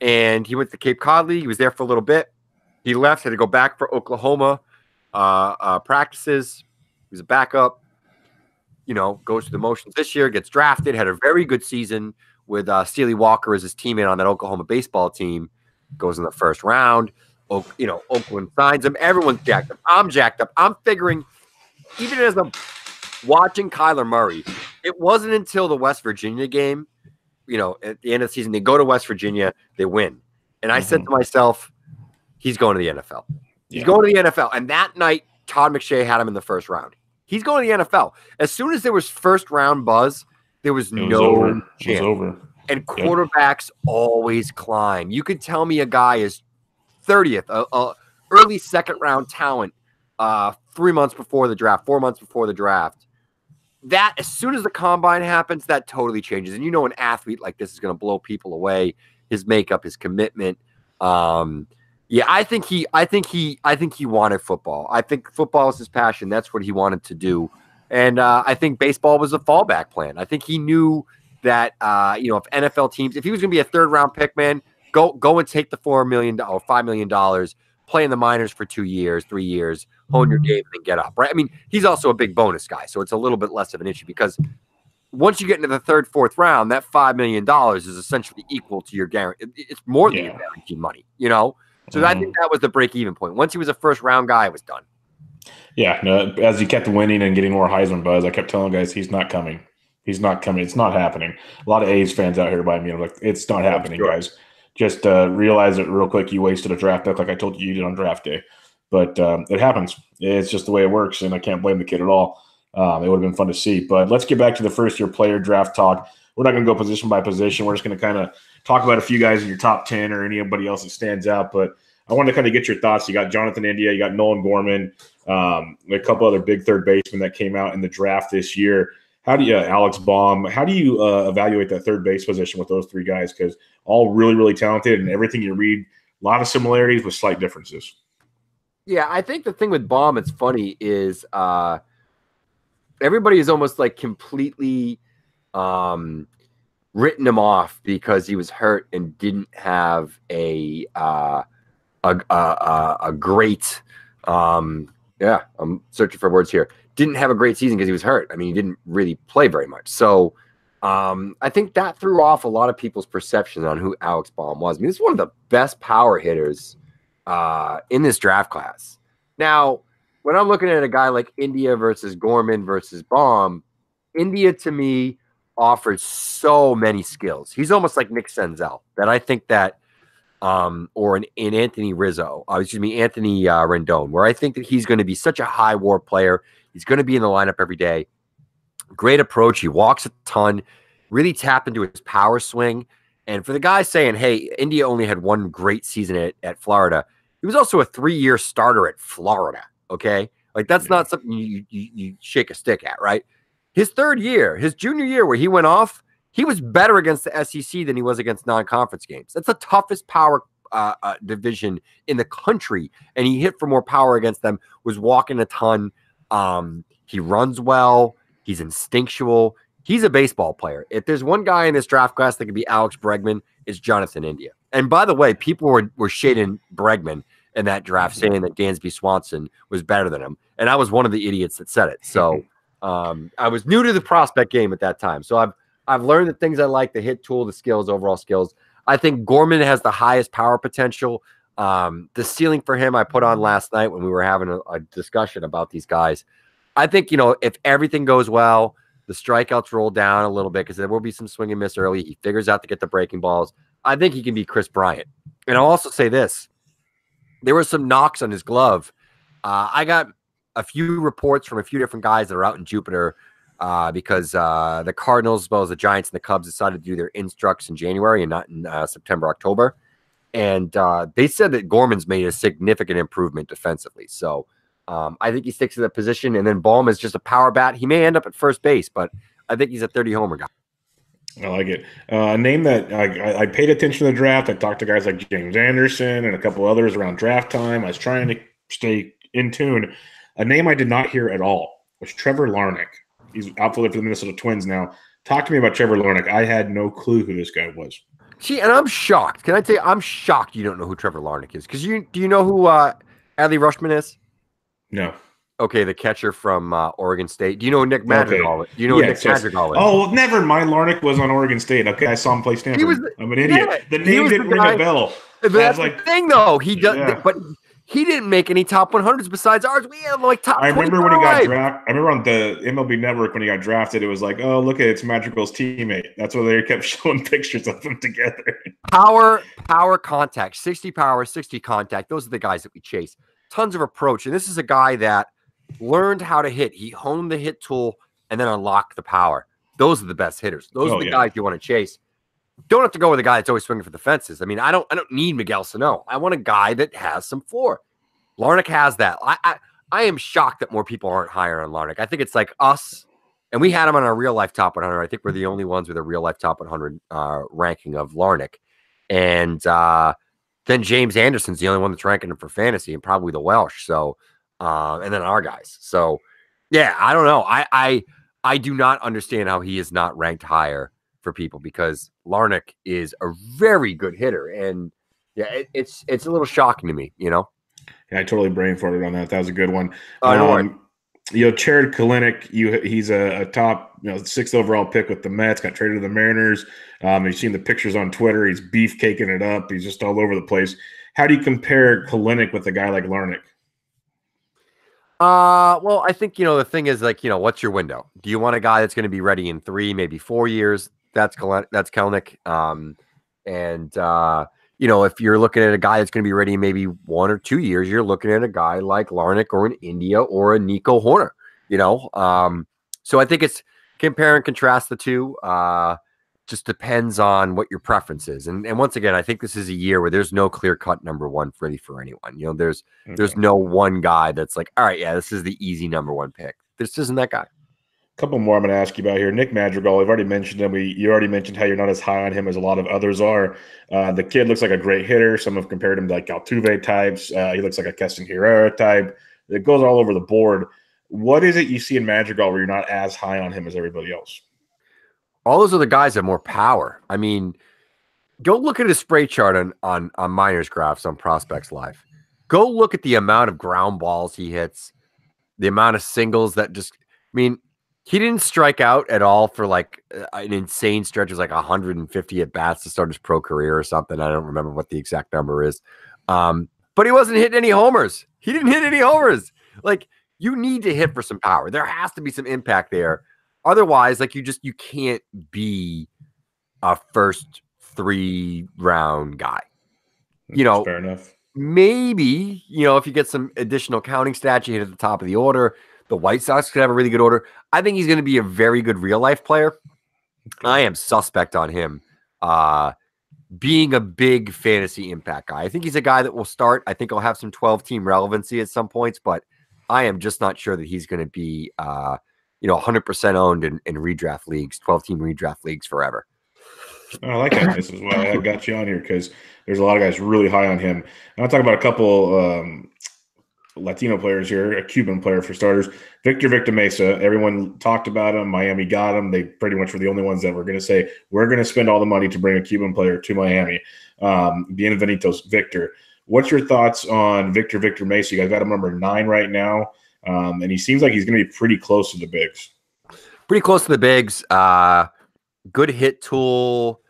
And he went to Cape Cod League. He was there for a little bit. He left, had to go back for Oklahoma practices. He was a backup. Goes through the motions this year, gets drafted, had a very good season with Steely Walker as his teammate on that Oklahoma baseball team. Goes in the first round. Oakland signs him. Everyone's jacked up. I'm jacked up. I'm figuring, even as I'm watching Kyler Murray, it wasn't until the West Virginia game, at the end of the season, they go to West Virginia, they win. And I said to myself, he's going to the NFL. He's going to the NFL. And that night, Todd McShay had him in the first round. He's going to the NFL. As soon as there was first round buzz, there was no chance. It was over. And quarterbacks always climb. You could tell me a guy is 30th, early second round talent, 3 months before the draft, 4 months before the draft. That, as soon as the combine happens, that totally changes. And an athlete like this is going to blow people away. His makeup, his commitment. Yeah, I think he wanted football. I think football is his passion. That's what he wanted to do. And I think baseball was a fallback plan. I think he knew that if NFL teams, if he was going to be a third round pick, man, go and take the $4 million or $5 million, play in the minors for 2 years, 3 years, hone your game, and get up. Right? I mean, he's also a big bonus guy, so it's a little bit less of an issue because once you get into the third, fourth round, that $5 million is essentially equal to your guarantee. It's more than your guaranteed money, So I think that was the break-even point. Once he was a first-round guy, it was done. Yeah, no, as he kept winning and getting more Heisman buzz, I kept telling guys he's not coming. He's not coming. It's not happening. A lot of A's fans out here by me are like, it's not happening, guys. Just realize it real quick. You wasted a draft pick like I told you did on draft day. But it happens. It's just the way it works, and I can't blame the kid at all. It would have been fun to see. But let's get back to the first-year player draft talk. We're not going to go position by position. We're just going to kind of talk about a few guys in your top 10 or anybody else that stands out. But I wanted to kind of get your thoughts. You got Jonathan India. You got Nolan Gorman, a couple other big third basemen that came out in the draft this year. How do you, Alex Baum, how do you evaluate that third base position with those three guys? Because all really, really talented, and everything you read, a lot of similarities with slight differences. Yeah, I think the thing with Baum, it's funny, is everybody is almost like completely written him off because he was hurt and didn't have a great I'm searching for words here. Didn't have a great season because he was hurt. I mean, he didn't really play very much. So I think that threw off a lot of people's perception on who Alex Baum was. I mean, this is one of the best power hitters in this draft class. Now, when I'm looking at a guy like India versus Gorman versus Baum, India to me offers so many skills. He's almost like Nick Senzel, that I think that or in Anthony Anthony Rendon, where I think that he's going to be such a high WAR player. He's going to be in the lineup every day. Great approach. He walks a ton, really tap into his power swing. And for the guy saying, hey, India only had one great season at Florida, he was also a 3-year starter at Florida, okay? Like, that's not something you shake a stick at, right? His third year, his junior year where he went off, he was better against the SEC than he was against non-conference games. That's the toughest power division in the country, and he hit for more power against them, was walking a ton. He runs well. He's instinctual. He's a baseball player. If there's one guy in this draft class that could be Alex Bregman, it's Jonathan India. And by the way, people were shading Bregman in that draft, saying that Dansby Swanson was better than him. And I was one of the idiots that said it. So I was new to the prospect game at that time. So I've learned the things I like, the hit tool, the skills, overall skills. I think Gorman has the highest power potential. The ceiling for him I put on last night when we were having a discussion about these guys. I think, if everything goes well, the strikeouts roll down a little bit because there will be some swing and miss early. He figures out to get the breaking balls. I think he can be Chris Bryant. And I'll also say this. There were some knocks on his glove. I got a few reports from a few different guys that are out in Jupiter because the Cardinals, as well as the Giants and the Cubs, decided to do their instructs in January and not in September, October. And they said that Gorman's made a significant improvement defensively. So I think he sticks to that position. And then Baum is just a power bat. He may end up at first base, but I think he's a 30-homer guy. I like it. A name that I paid attention to the draft. I talked to guys like James Anderson and a couple others around draft time. I was trying to stay in tune. A name I did not hear at all was Trevor Larnach. He's outfielder for the Minnesota Twins now. Talk to me about Trevor Larnach. I had no clue who this guy was. See, and I'm shocked. Can I tell you, I'm shocked you don't know who Trevor Larnach is. Because do you know who Adley Rutschman is? No. Okay, the catcher from Oregon State. Do you know who Nick Madrigal is? Do you know who Nick Madrigal is? Oh, never mind. Larnach was on Oregon State. Okay, I saw him play Stanford. I'm an idiot. Yeah, the name didn't ring a bell. That's the thing, though. He does, but he didn't make any top 100s besides ours. We had like top 25. I remember when he got drafted. I remember on the MLB Network when he got drafted, it was like, oh, look at it's Madrigal's teammate. That's why they kept showing pictures of them together. Power contact, 60 power, 60 contact. Those are the guys that we chase. Tons of approach. And this is a guy that learned how to hit. He honed the hit tool and then unlocked the power. Those are the best hitters. Those are the guys you want to chase. Don't have to go with a guy that's always swinging for the fences. I mean, I don't need Miguel Sano. I want a guy that has some floor. Larnach has that. I am shocked that more people aren't higher on Larnach. I think it's like us, and we had him on our real life top 100. I think we're the only ones with a real life top 100 ranking of Larnach. And then James Anderson's the only one that's ranking him for fantasy, and probably the Welsh. So, and then our guys. So, yeah, I don't know. I do not understand how he is not ranked higher for people, because Larnach is a very good hitter, and yeah, it's a little shocking to me, you know. Yeah, I totally brain farted on that. That was a good one. No worries. Jared Kalinick, he's a top 6th overall pick with the Mets. Got traded to the Mariners. You've seen the pictures on Twitter. He's beefcaking it up. He's just all over the place. How do you compare Kalinick with a guy like Larnach? Well, I think, the thing is, like, what's your window? Do you want a guy that's going to be ready in 3, maybe 4 years? That's Kalinick. If you're looking at a guy that's going to be ready in maybe 1 or 2 years, you're looking at a guy like Larnach or an India or a Nico Horner, So I think it's compare and contrast the two. Just depends on what your preference is. And once again, I think this is a year where there's no clear-cut number one ready for anyone. There's no one guy that's like, all right, yeah, this is the easy number one pick. This isn't that guy. A couple more I'm going to ask you about here. Nick Madrigal, I've already mentioned him. You already mentioned how you're not as high on him as a lot of others are. The kid looks like a great hitter. Some have compared him to like Altuve types. He looks like a Keston Herrera type. It goes all over the board. What is it you see in Madrigal where you're not as high on him as everybody else? All those other guys have more power. I mean, go look at his spray chart on minors graphs on ProspectsLive. Go look at the amount of ground balls he hits, the amount of singles that just, he didn't strike out at all for like an insane stretch. It was like 150 at bats to start his pro career or something. I don't remember what the exact number is. But he wasn't hitting any homers. He didn't hit any homers. Like, you need to hit for some power. There has to be some impact there. Otherwise, like, you can't be a first 3-round guy. Fair enough. Maybe, if you get some additional counting stats, you hit at the top of the order. The White Sox could have a really good order. I think he's going to be a very good real life player. I am suspect on him being a big fantasy impact guy. I think he's a guy that will start. I think he'll have some 12-team relevancy at some points, but I am just not sure that he's going to be 100% owned in redraft leagues, 12-team redraft leagues forever. I like that. This is why I've got you on here, because there's a lot of guys really high on him. I'll talk about a couple Latino players here, a Cuban player for starters. Victor Mesa. Everyone talked about him. Miami got him. They pretty much were the only ones that were going to say, we're going to spend all the money to bring a Cuban player to Miami. Bienvenidos, Victor. What's your thoughts on Victor Mesa? You guys got him number 9 right now. And he seems like he's going to be pretty close to the bigs. Pretty close to the bigs. Good hit tool,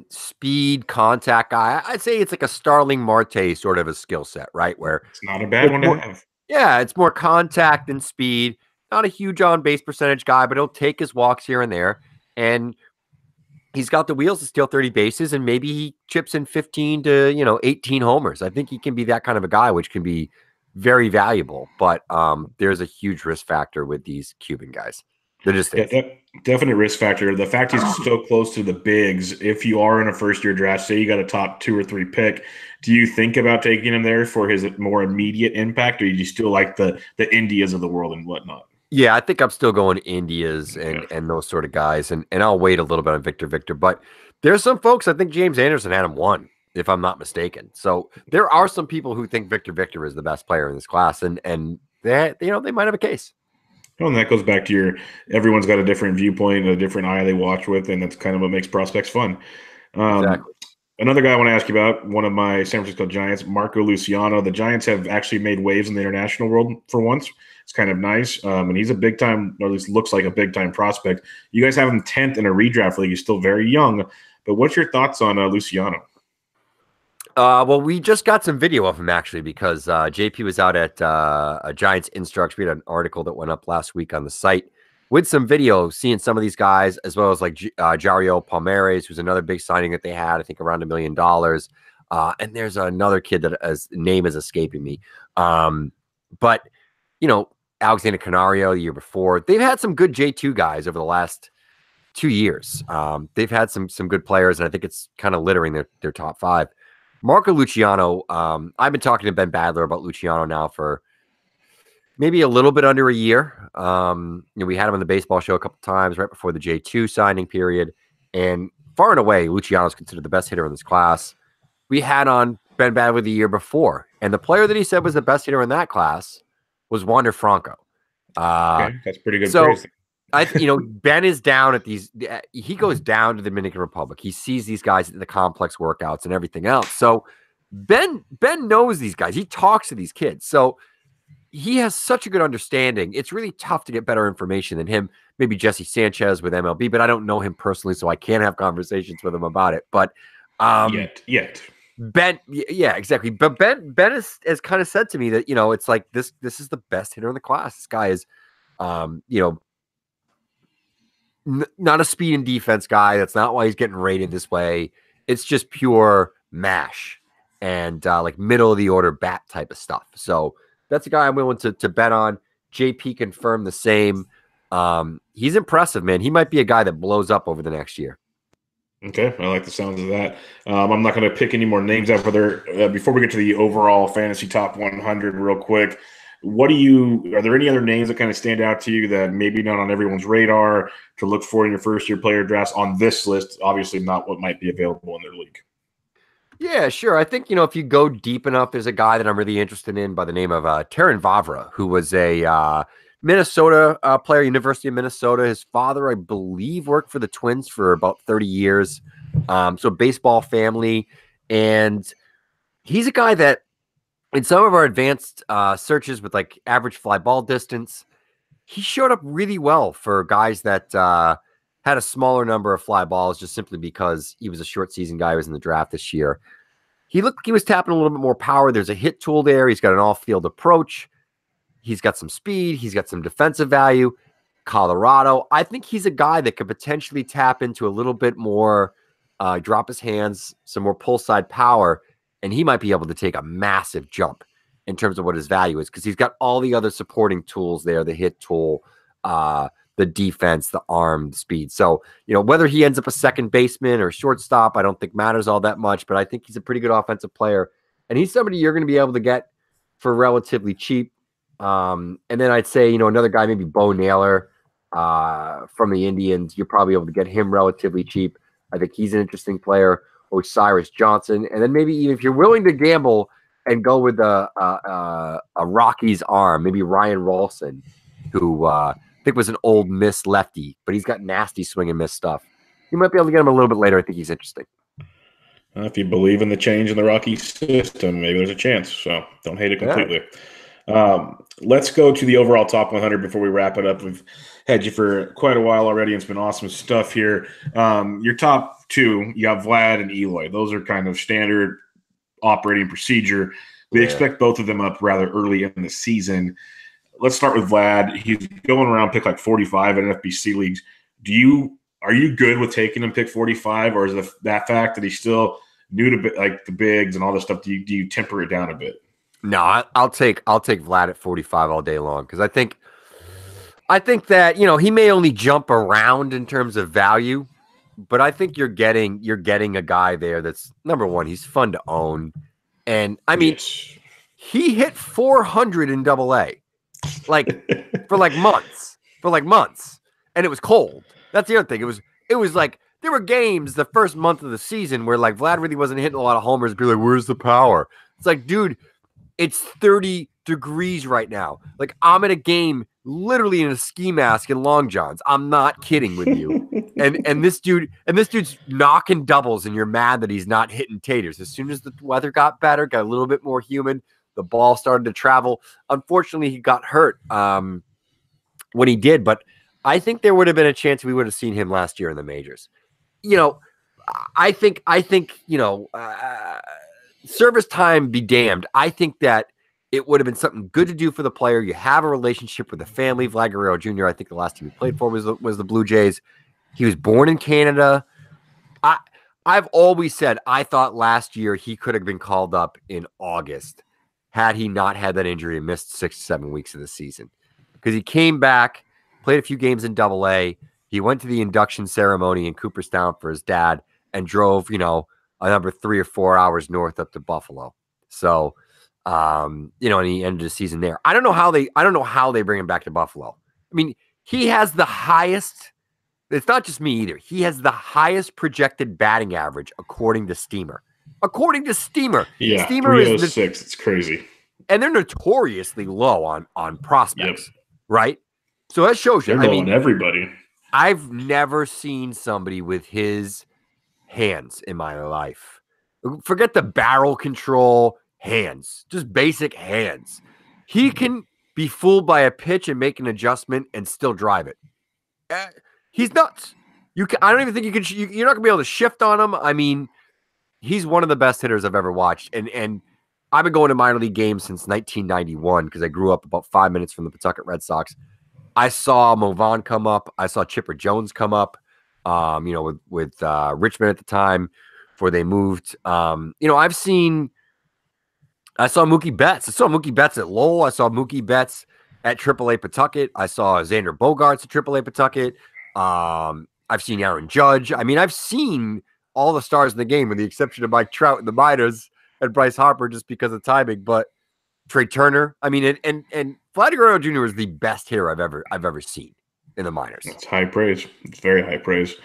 speed, contact guy. I'd say it's like a Starling Marte sort of a skill set, right? Where it's not a bad one to have. Yeah, it's more contact than speed. Not a huge on-base percentage guy, but he'll take his walks here and there. And he's got the wheels to steal 30 bases, and maybe he chips in 15 to 18 homers. I think he can be that kind of a guy, which can be very valuable. But there's a huge risk factor with these Cuban guys. They're just definite risk factor. The fact he's so close to the bigs, if you are in a first-year draft, say you got a top 2 or 3 pick, do you think about taking him there for his more immediate impact, or do you still like the Indias of the world and whatnot? Yeah, I think I'm still going Indias and those sort of guys, and I'll wait a little bit on Victor. But there's some folks, I think James Anderson had him 1, if I'm not mistaken. So there are some people who think Victor is the best player in this class, and they might have a case. Well, and that goes back to everyone's got a different viewpoint, a different eye they watch with, and that's kind of what makes prospects fun. Exactly. Another guy I want to ask you about, one of my San Francisco Giants, Marco Luciano. The Giants have actually made waves in the international world for once. It's kind of nice. And he's a big-time, or at least looks like a big-time prospect. You guys have him 10th in a redraft league. He's still very young. But what's your thoughts on Luciano? Well, we just got some video of him, actually, because JP was out at a Giants Instructs. We had an article that went up last week on the site with some video, seeing some of these guys, as well as like Jario Palmares, who's another big signing that they had, I think around $1 million. And there's another kid that his name is escaping me. But, Alexander Canario the year before. They've had some good J2 guys over the last 2 years. They've had some good players, and I think it's kind of littering their top 5. Marco Luciano, I've been talking to Ben Badler about Luciano now for maybe a little bit under a year. We had him on the baseball show a couple times right before the J2 signing period. And far and away, Luciano is considered the best hitter in this class. we had on Ben Badley the year before, and the player that he said was the best hitter in that class was Wander Franco. Okay, that's pretty good So praise. Ben is down at these. He goes down to the Dominican Republic. He sees these guys at the complex workouts and everything else. So Ben knows these guys. He talks to these kids. So he has such a good understanding. It's really tough to get better information than him. Maybe Jesse Sanchez with MLB, but I don't know him personally, so I can't have conversations with him about it. But Yet. Ben, yeah, exactly. But Ben has kind of said to me that, it's like this is the best hitter in the class. This guy is, not a speed and defense guy. That's not why he's getting rated this way. It's just pure mash and like middle of the order bat type of stuff. So that's a guy I'm willing to bet on. JP confirmed the same. He's impressive, man. He might be a guy that blows up over the next year. Okay, I like the sounds of that. I'm not going to pick any more names out for there. Before we get to the overall fantasy top 100 real quick, are there any other names that kind of stand out to you that maybe not on everyone's radar to look for in your first-year player drafts on this list? Obviously not what might be available in their league. Yeah, sure. I think, if you go deep enough, there's a guy that I'm really interested in by the name of Terran Vavra, who was a Minnesota player, University of Minnesota. His father, I believe, worked for the Twins for about 30 years. So baseball family. And he's a guy that in some of our advanced searches with like average fly ball distance, he showed up really well for guys that had a smaller number of fly balls just simply because he was a short season guy who was in the draft this year. He looked like he was tapping a little bit more power. There's a hit tool there. He's got an off-field approach. He's got some speed. He's got some defensive value. Colorado. I think he's a guy that could potentially tap into a little bit more, drop his hands, some more pull side power, and he might be able to take a massive jump in terms of what his value is because he's got all the other supporting tools there, the hit tool, the defense, the arm, the speed. So, whether he ends up a second baseman or shortstop, I don't think matters all that much, but I think he's a pretty good offensive player. And he's somebody you're going to be able to get for relatively cheap. And then I'd say, another guy, maybe Bo Naylor from the Indians. You're probably able to get him relatively cheap. I think he's an interesting player. Osiris Johnson. And then maybe even if you're willing to gamble and go with a Rockies arm, maybe Ryan Rolson, who I think was an Old Miss lefty, but he's got nasty swing and miss stuff. You might be able to get him a little bit later. I think he's interesting. If you believe in the change in the Rocky system, maybe there's a chance. So don't hate it completely. Yeah. Let's go to the overall top 100 before we wrap it up. We've had you for quite a while already. It's been awesome stuff here. Your top two, you got Vlad and Eloy. Those are kind of standard operating procedure. We expect both of them up rather early in the season. Let's start with Vlad. He's going around pick like 45 in FBC leagues. Are you good with taking him pick 45, or is that fact that he's still new to like the bigs and all this stuff? Do you temper it down a bit? No, I'll take Vlad at 45 all day long because I think that he may only jump around in terms of value, but I think you're getting a guy there that's number one. He's fun to own, and I mean, he hit 400 in AA, like for months, and it was cold. That's the other thing. It was like there were games the first month of the season where like Vlad really wasn't hitting a lot of homers. Be like, where's the power? It's like, dude, it's 30 degrees right now. Like I'm at a game literally in a ski mask and long johns. I'm not kidding with you. and this dude's knocking doubles, and you're mad that he's not hitting taters. As soon as the weather got better, got a little bit more humid, the ball started to travel. Unfortunately, he got hurt when he did, but I think there would have been a chance we would have seen him last year in the majors. I think service time be damned. I think that it would have been something good to do for the player. You have a relationship with the family. Vlad Guerrero Jr., I think the last team he played for was the Blue Jays. He was born in Canada. I've always said I thought last year he could have been called up in August had he not had that injury and missed 6 to 7 weeks of the season. Because he came back, played a few games in AA. He went to the induction ceremony in Cooperstown for his dad and drove, a number 3 or 4 hours north up to Buffalo. So, and he ended the season there. I don't know how they bring him back to Buffalo. I mean, he has the highest. It's not just me either. He has the highest projected batting average according to Steamer. according to Steamer. Yeah, Steamer 306. It's crazy. And they're notoriously low on prospects, right? So that shows you. They're low on everybody. I've never seen somebody with his hands in my life. Forget the barrel control, hands, just basic hands. He can be fooled by a pitch and make an adjustment and still drive it. He's nuts. I don't even think you can. You're not gonna be able to shift on him. I mean, he's one of the best hitters I've ever watched, and I've been going to minor league games since 1991 because I grew up about 5 minutes from the Pawtucket Red Sox. I saw Mo Vaughn come up. I saw Chipper Jones come up. With Richmond at the time before they moved. I saw Mookie Betts. I saw Mookie Betts at Lowell. I saw Mookie Betts at AAA Pawtucket. I saw Xander Bogaerts at AAA Pawtucket. I've seen Aaron Judge. I mean, I've seen all the stars in the game with the exception of Mike Trout in the minors and Bryce Harper just because of timing. But Trey Turner, I mean, and Vladdy Guerrero Jr. is the best hitter I've ever seen in the minors. It's high praise. It's very high praise.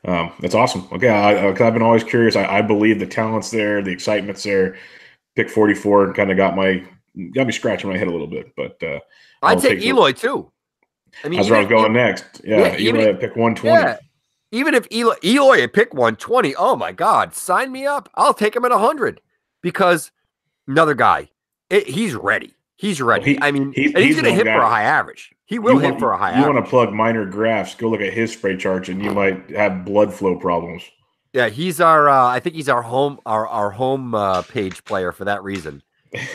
That's awesome. Okay, I've been always curious. I believe the talent's there, the excitement's there. Pick 44 and kind of got me scratching my head a little bit. But I'd take Eloy too. I mean, that's where I was going next. Yeah, Eloy at pick 120. Yeah, even if Eloy at pick 120, oh my God, sign me up. I'll take him at 100 because another guy, he's ready. He's ready. He's going to hit for a high average. He will hit for a high average. You want to plug minor graphs, go look at his spray charts, and you might have blood flow problems. Yeah, he's I think he's our home page player for that reason.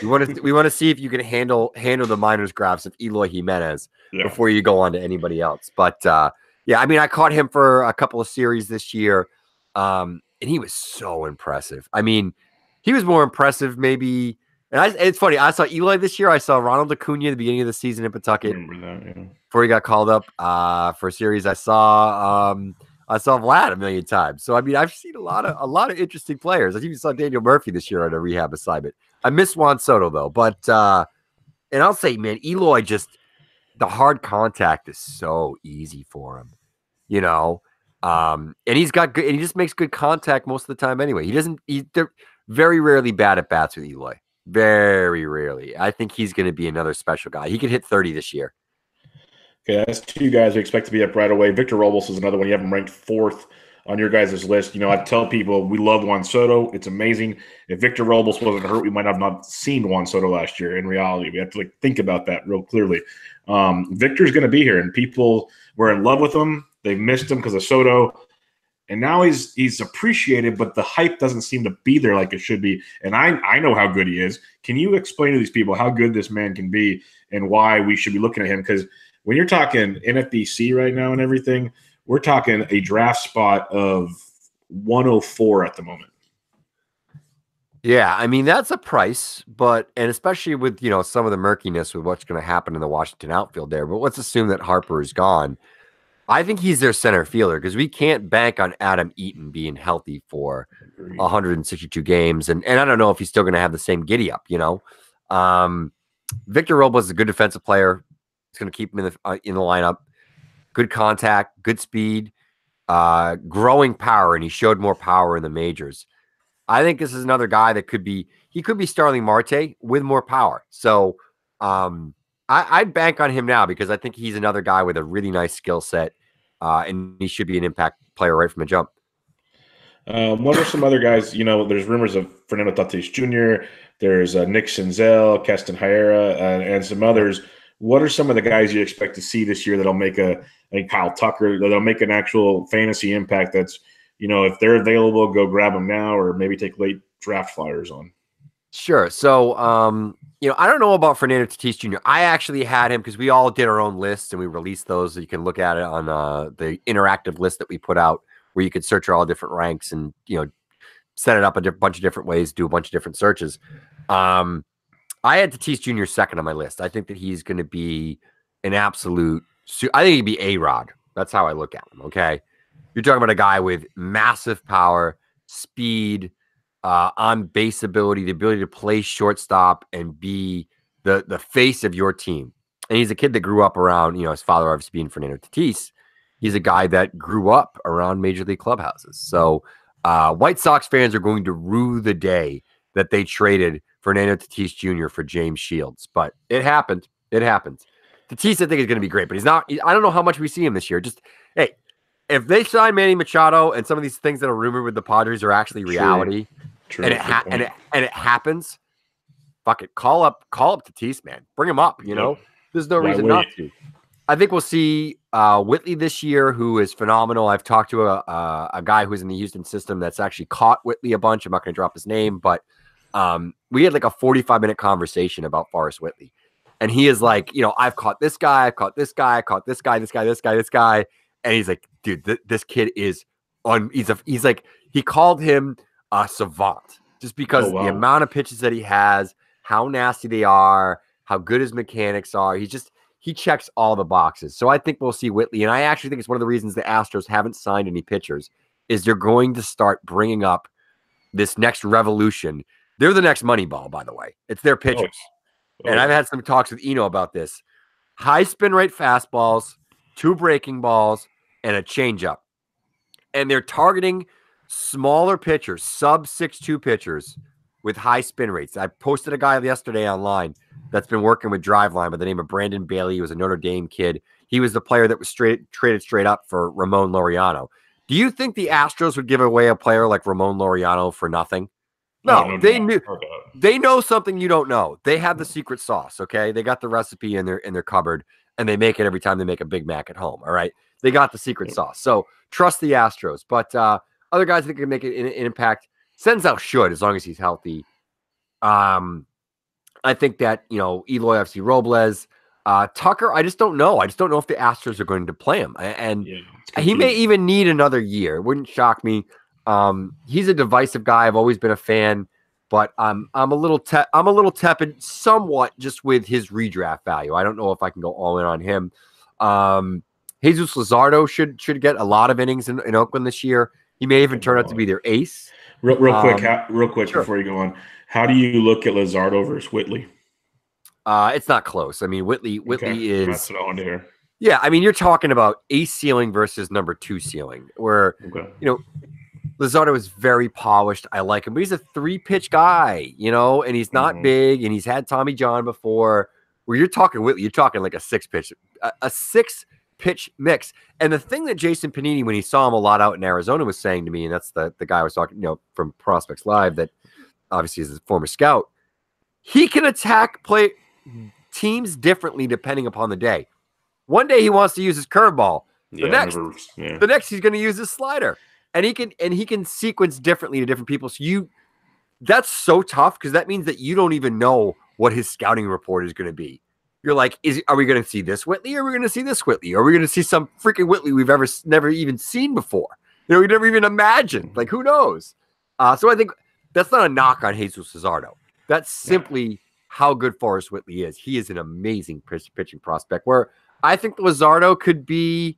We want to see if you can handle the minors graphs of Eloy Jimenez before you go on to anybody else. But I mean, I caught him for a couple of series this year, and he was so impressive. I mean, he was more impressive maybe. And it's funny. I saw Eloy this year. I saw Ronald Acuna at the beginning of the season in Pawtucket. I remember that, yeah. Before he got called up for a series. I saw Vlad a million times. So I mean, I've seen a lot of interesting players. I even saw Daniel Murphy this year on a rehab assignment. I miss Juan Soto though, but and I'll say, man, Eloy the hard contact is so easy for him, and he's got good, and he just makes good contact most of the time anyway. They're very rarely bad at bats with Eloy. Very rarely. I think he's going to be another special guy. He could hit 30 this year. Okay, that's two guys we expect to be up right away. Victor Robles is another one. You have him ranked 4th on your guys' list. I tell people we love Juan Soto. It's amazing. If Victor Robles wasn't hurt, we might have not seen Juan Soto last year. In reality, we have to think about that real clearly. Victor's going to be here, and people were in love with him. They missed him because of Soto. And now he's appreciated, but the hype doesn't seem to be there like it should be. And I know how good he is. Can you explain to these people how good this man can be and why we should be looking at him? Because when you're talking NFBC right now and everything, we're talking a draft spot of 104 at the moment. Yeah, I mean, that's a price, and especially with, some of the murkiness with what's going to happen in the Washington outfield there. But let's assume that Harper is gone. I think he's their center fielder because we can't bank on Adam Eaton being healthy for 162 games. And I don't know if he's still going to have the same giddy up, Victor Robles is a good defensive player. It's going to keep him in the lineup. Good contact, good speed, growing power, and he showed more power in the majors. I think this is another guy that could be Starling Marte with more power. So I'd bank on him now because I think he's another guy with a really nice skill set, and he should be an impact player right from the jump. What are some other guys? There's rumors of Fernando Tatis Jr., there's Nick Senzel, Keston Hiera, and some others. What are some of the guys you expect to see this year that'll make Kyle Tucker, that'll make an actual fantasy impact that's, if they're available, go grab them now or maybe take late draft flyers on? Sure. So, I don't know about Fernando Tatis Jr. I actually had him because we all did our own lists and we released those. So you can look at it on the interactive list that we put out where you could search all different ranks and, set it up a bunch of different ways, do a bunch of different searches. I had Tatis Jr. second on my list. I think that he's going to be an absolute – I think he'd be A-Rod. That's how I look at him, okay? You're talking about a guy with massive power, speed, on base ability, the ability to play shortstop and be the face of your team. And he's a kid that grew up around, his father obviously being Fernando Tatis. He's a guy that grew up around major league clubhouses. So White Sox fans are going to rue the day that they traded Fernando Tatis Jr. for James Shields, but it happened. It happens. Tatis, I think, is going to be great, but he's not. I don't know how much we see him this year. Just, hey, if they sign Manny Machado and some of these things that are rumored with the Padres are actually reality, and it happens, fuck it, call up Tatis, man, bring him up. There's no reason not to. I think we'll see Whitley this year, who is phenomenal. I've talked to a guy who's in the Houston system that's actually caught Whitley a bunch. I'm not going to drop his name, but we had like a 45-minute conversation about Forrest Whitley. And he is like, I've caught this guy, I've caught this guy, I caught this guy. And he's like, dude, this kid is he's like, he called him a savant just because the amount of pitches that he has, how nasty they are, how good his mechanics are. He checks all the boxes. So I think we'll see Whitley. And I actually think it's one of the reasons the Astros haven't signed any pitchers is they're going to start bringing up this next revolution. They're the next Moneyball, by the way. It's their pitchers. And I've had some talks with Eno about this. High spin rate fastballs, 2 breaking balls, and a changeup. And they're targeting smaller pitchers, sub 6'2" pitchers with high spin rates. I posted a guy yesterday online that's been working with Driveline by the name of Brandon Bailey. He was a Notre Dame kid. He was the player that was traded straight up for Ramon Laureano. Do you think the Astros would give away a player like Ramon Laureano for nothing? No, they know something you don't know. They have the secret sauce, okay? They got the recipe in their cupboard, and they make it every time they make a Big Mac at home, all right? They got the secret sauce. So trust the Astros. But other guys that can make an impact, Senzel should, as long as he's healthy. I think that, Eloy FC Robles, Tucker, I just don't know. I just don't know if the Astros are going to play him. And he may even need another year. It wouldn't shock me. He's a divisive guy. I've always been a fan, but I'm a little tepid somewhat just with his redraft value. I don't know if I can go all in on him. Jesus Luzardo should get a lot of innings in Oakland this year. He may even turn out to be their ace. Real quick sure. Before you go on, how do you look at Luzardo versus Whitley? It's not close. I mean, Whitley is. That's what I want to hear. Yeah, I mean, you're talking about ace ceiling versus number 2 ceiling, where Luzardo is very polished. I like him, but he's a 3-pitch guy, and he's not big, and he's had Tommy John before. Where you're talking Whitley, you're talking like a 6-pitch, a 6-pitch mix. And the thing that Jason Panini, when he saw him a lot out in Arizona, was saying to me, and that's the guy I was talking, from Prospects Live, that obviously is a former scout, he can play teams differently depending upon the day. One day he wants to use his curveball. The next he's going to use his slider. And he can sequence differently to different people. So that's so tough because that means that you don't even know what his scouting report is going to be. You're like, are we going to see this Whitley? Or are we going to see this Whitley? Or are we going to see some freaking Whitley we've never even seen before? We never even imagined. Like, who knows? So I think that's not a knock on Jesus Luzardo. That's simply how good Forrest Whitley is. He is an amazing pitching prospect. Where I think Luzardo could be.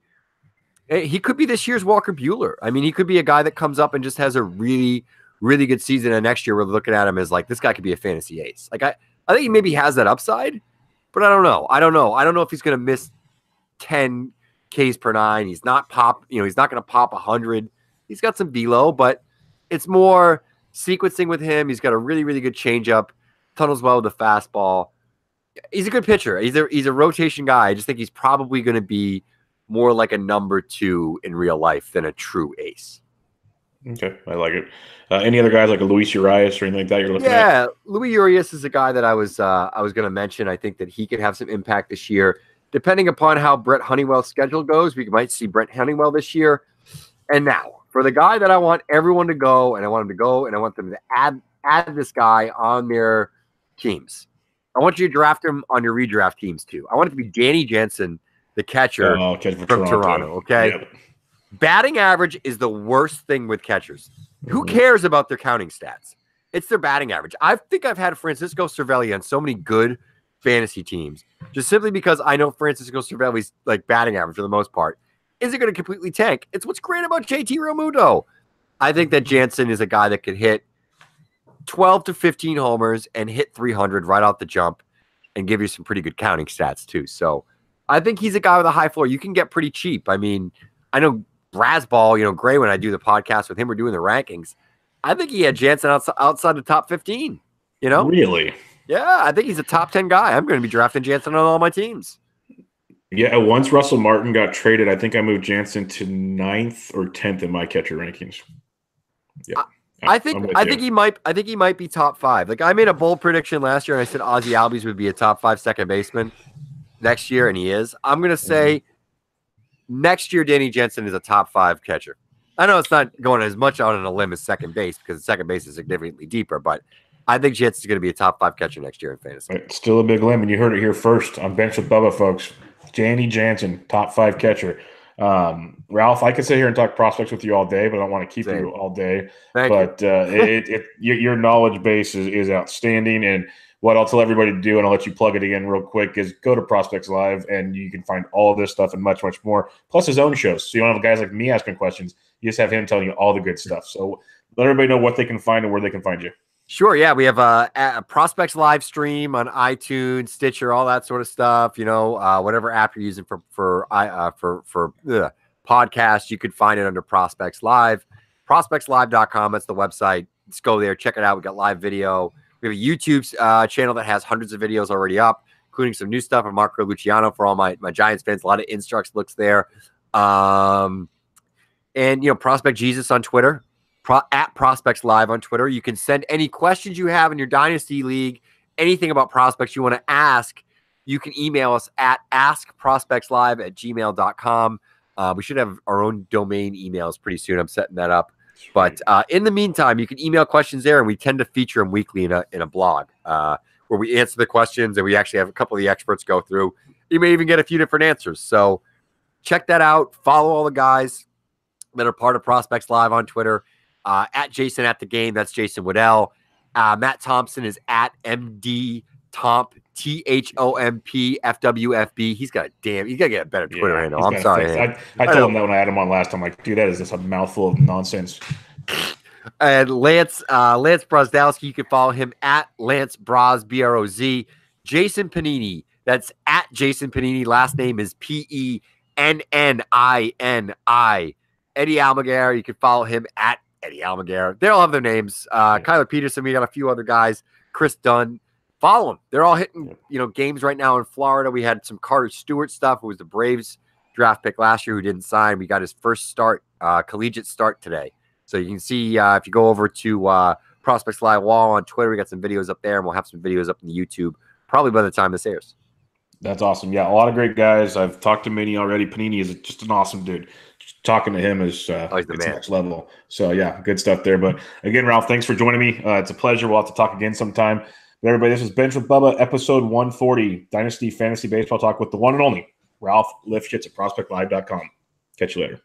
He could be this year's Walker Buehler. I mean, he could be a guy that comes up and just has a really, really good season. And next year, we're looking at him as like, this guy could be a fantasy ace. Like, I think he maybe has that upside, but I don't know. I don't know if he's going to miss 10 Ks per 9. He's not he's not going to pop 100. He's got some velo, but it's more sequencing with him. He's got a really, really good changeup, tunnels well with the fastball. He's a good pitcher. He's a rotation guy. I just think he's probably going to be more like a number 2 in real life than a true ace. Okay, I like it. Any other guys like a Luis Urias or anything like that you're looking at? Yeah, Luis Urias is a guy that I was going to mention. I think that he could have some impact this year. Depending upon how Brett Honeywell's schedule goes, we might see Brett Honeywell this year. And now, for the guy that I want everyone to go, and I want him to go, and I want them to add this guy on their teams. I want you to draft him on your redraft teams too. I want it to be Danny Jansen, the catcher from Toronto. Okay. Yep. Batting average is the worst thing with catchers. Who cares about their counting stats? It's their batting average. I think I've had Francisco Cervelli on so many good fantasy teams, just simply because I know Francisco Cervelli's like batting average for the most part isn't going to completely tank. It's what's great about JT Realmuto. I think that Jansen is a guy that could hit 12 to 15 homers and hit 300 right out the jump and give you some pretty good counting stats too. So I think he's a guy with a high floor. You can get pretty cheap. I mean, I know Razzball, Gray, when I do the podcast with him, we're doing the rankings. I think he had Jansen outside the top 15. Really? Yeah, I think he's a top 10 guy. I'm going to be drafting Jansen on all my teams. Yeah, once Russell Martin got traded, I think I moved Jansen to 9th or 10th in my catcher rankings. Yeah. I think he might be top 5. Like, I made a bold prediction last year, and I said Ozzie Albies would be a top 5 second baseman next year, and he is. I'm going to say next year Danny Jansen is a top 5 catcher. I know it's not going as much out on a limb as second base because the second base is significantly deeper, but I think Jansen's going to be a top 5 catcher next year in fantasy. It's still a big limb, and you heard it here first on Bench with Bubba, folks. Danny Jansen, top 5 catcher. Ralph, I could sit here and talk prospects with you all day, but I don't want to keep you all day. Thank you. Your knowledge base is outstanding. And what I'll tell everybody to do, and I'll let you plug it again real quick, is go to Prospects Live, and you can find all of this stuff and much, much more, plus his own shows. So you don't have guys like me asking questions. You just have him telling you all the good stuff. So let everybody know what they can find and where they can find you. Sure, yeah, we have a Prospects live stream on iTunes, Stitcher, all that sort of stuff. Whatever app you're using for podcasts, you could find it under Prospects Live. ProspectsLive.com. That's the website. Let's go there, check it out. We got live video. We have a YouTube channel that has hundreds of videos already up, including some new stuff from Marco Luciano for all my Giants fans. A lot of Instructs looks there, and Prospect Jesus on Twitter. At Prospects Live on Twitter. You can send any questions you have in your Dynasty League, anything about prospects you want to ask, you can email us at askprospectslive@gmail.com. We should have our own domain emails pretty soon. I'm setting that up. But in the meantime, you can email questions there, and we tend to feature them weekly in a blog where we answer the questions, and we actually have a couple of the experts go through. You may even get a few different answers. So check that out. Follow all the guys that are part of Prospects Live on Twitter. At Jason at the game, that's Jason Waddell. Matt Thompson is at MD Tomp, THOMP He's got to get a better Twitter handle. I'm sorry. I told him that when I had him on last time. Like, dude, that is just a mouthful of nonsense. And Lance Brozdowski, you can follow him at Lance Broz, BROZ. Jason Panini, that's at Jason Panini. Last name is PENNINI. Eddie Almaguer, you can follow him at Eddie Almaguer. They all have their names. Kyler Peterson, we got a few other guys. Chris Dunn. Follow them. They're all hitting, games right now in Florida. We had some Carter Stewart stuff, who was the Braves draft pick last year who didn't sign. We got his first start, collegiate start today. So you can see if you go over to Prospects Live Wall on Twitter, we got some videos up there, and we'll have some videos up in the YouTube probably by the time this airs. That's awesome. Yeah, a lot of great guys. I've talked to Minnie already. Panini is just an awesome dude. Talking to him is it's next level. So, yeah, good stuff there. But, again, Ralph, thanks for joining me. It's a pleasure. We'll have to talk again sometime. But, everybody, this is Bench with Bubba, episode 140, Dynasty Fantasy Baseball Talk with the one and only Ralph Lifshitz at ProspectLive.com. Catch you later.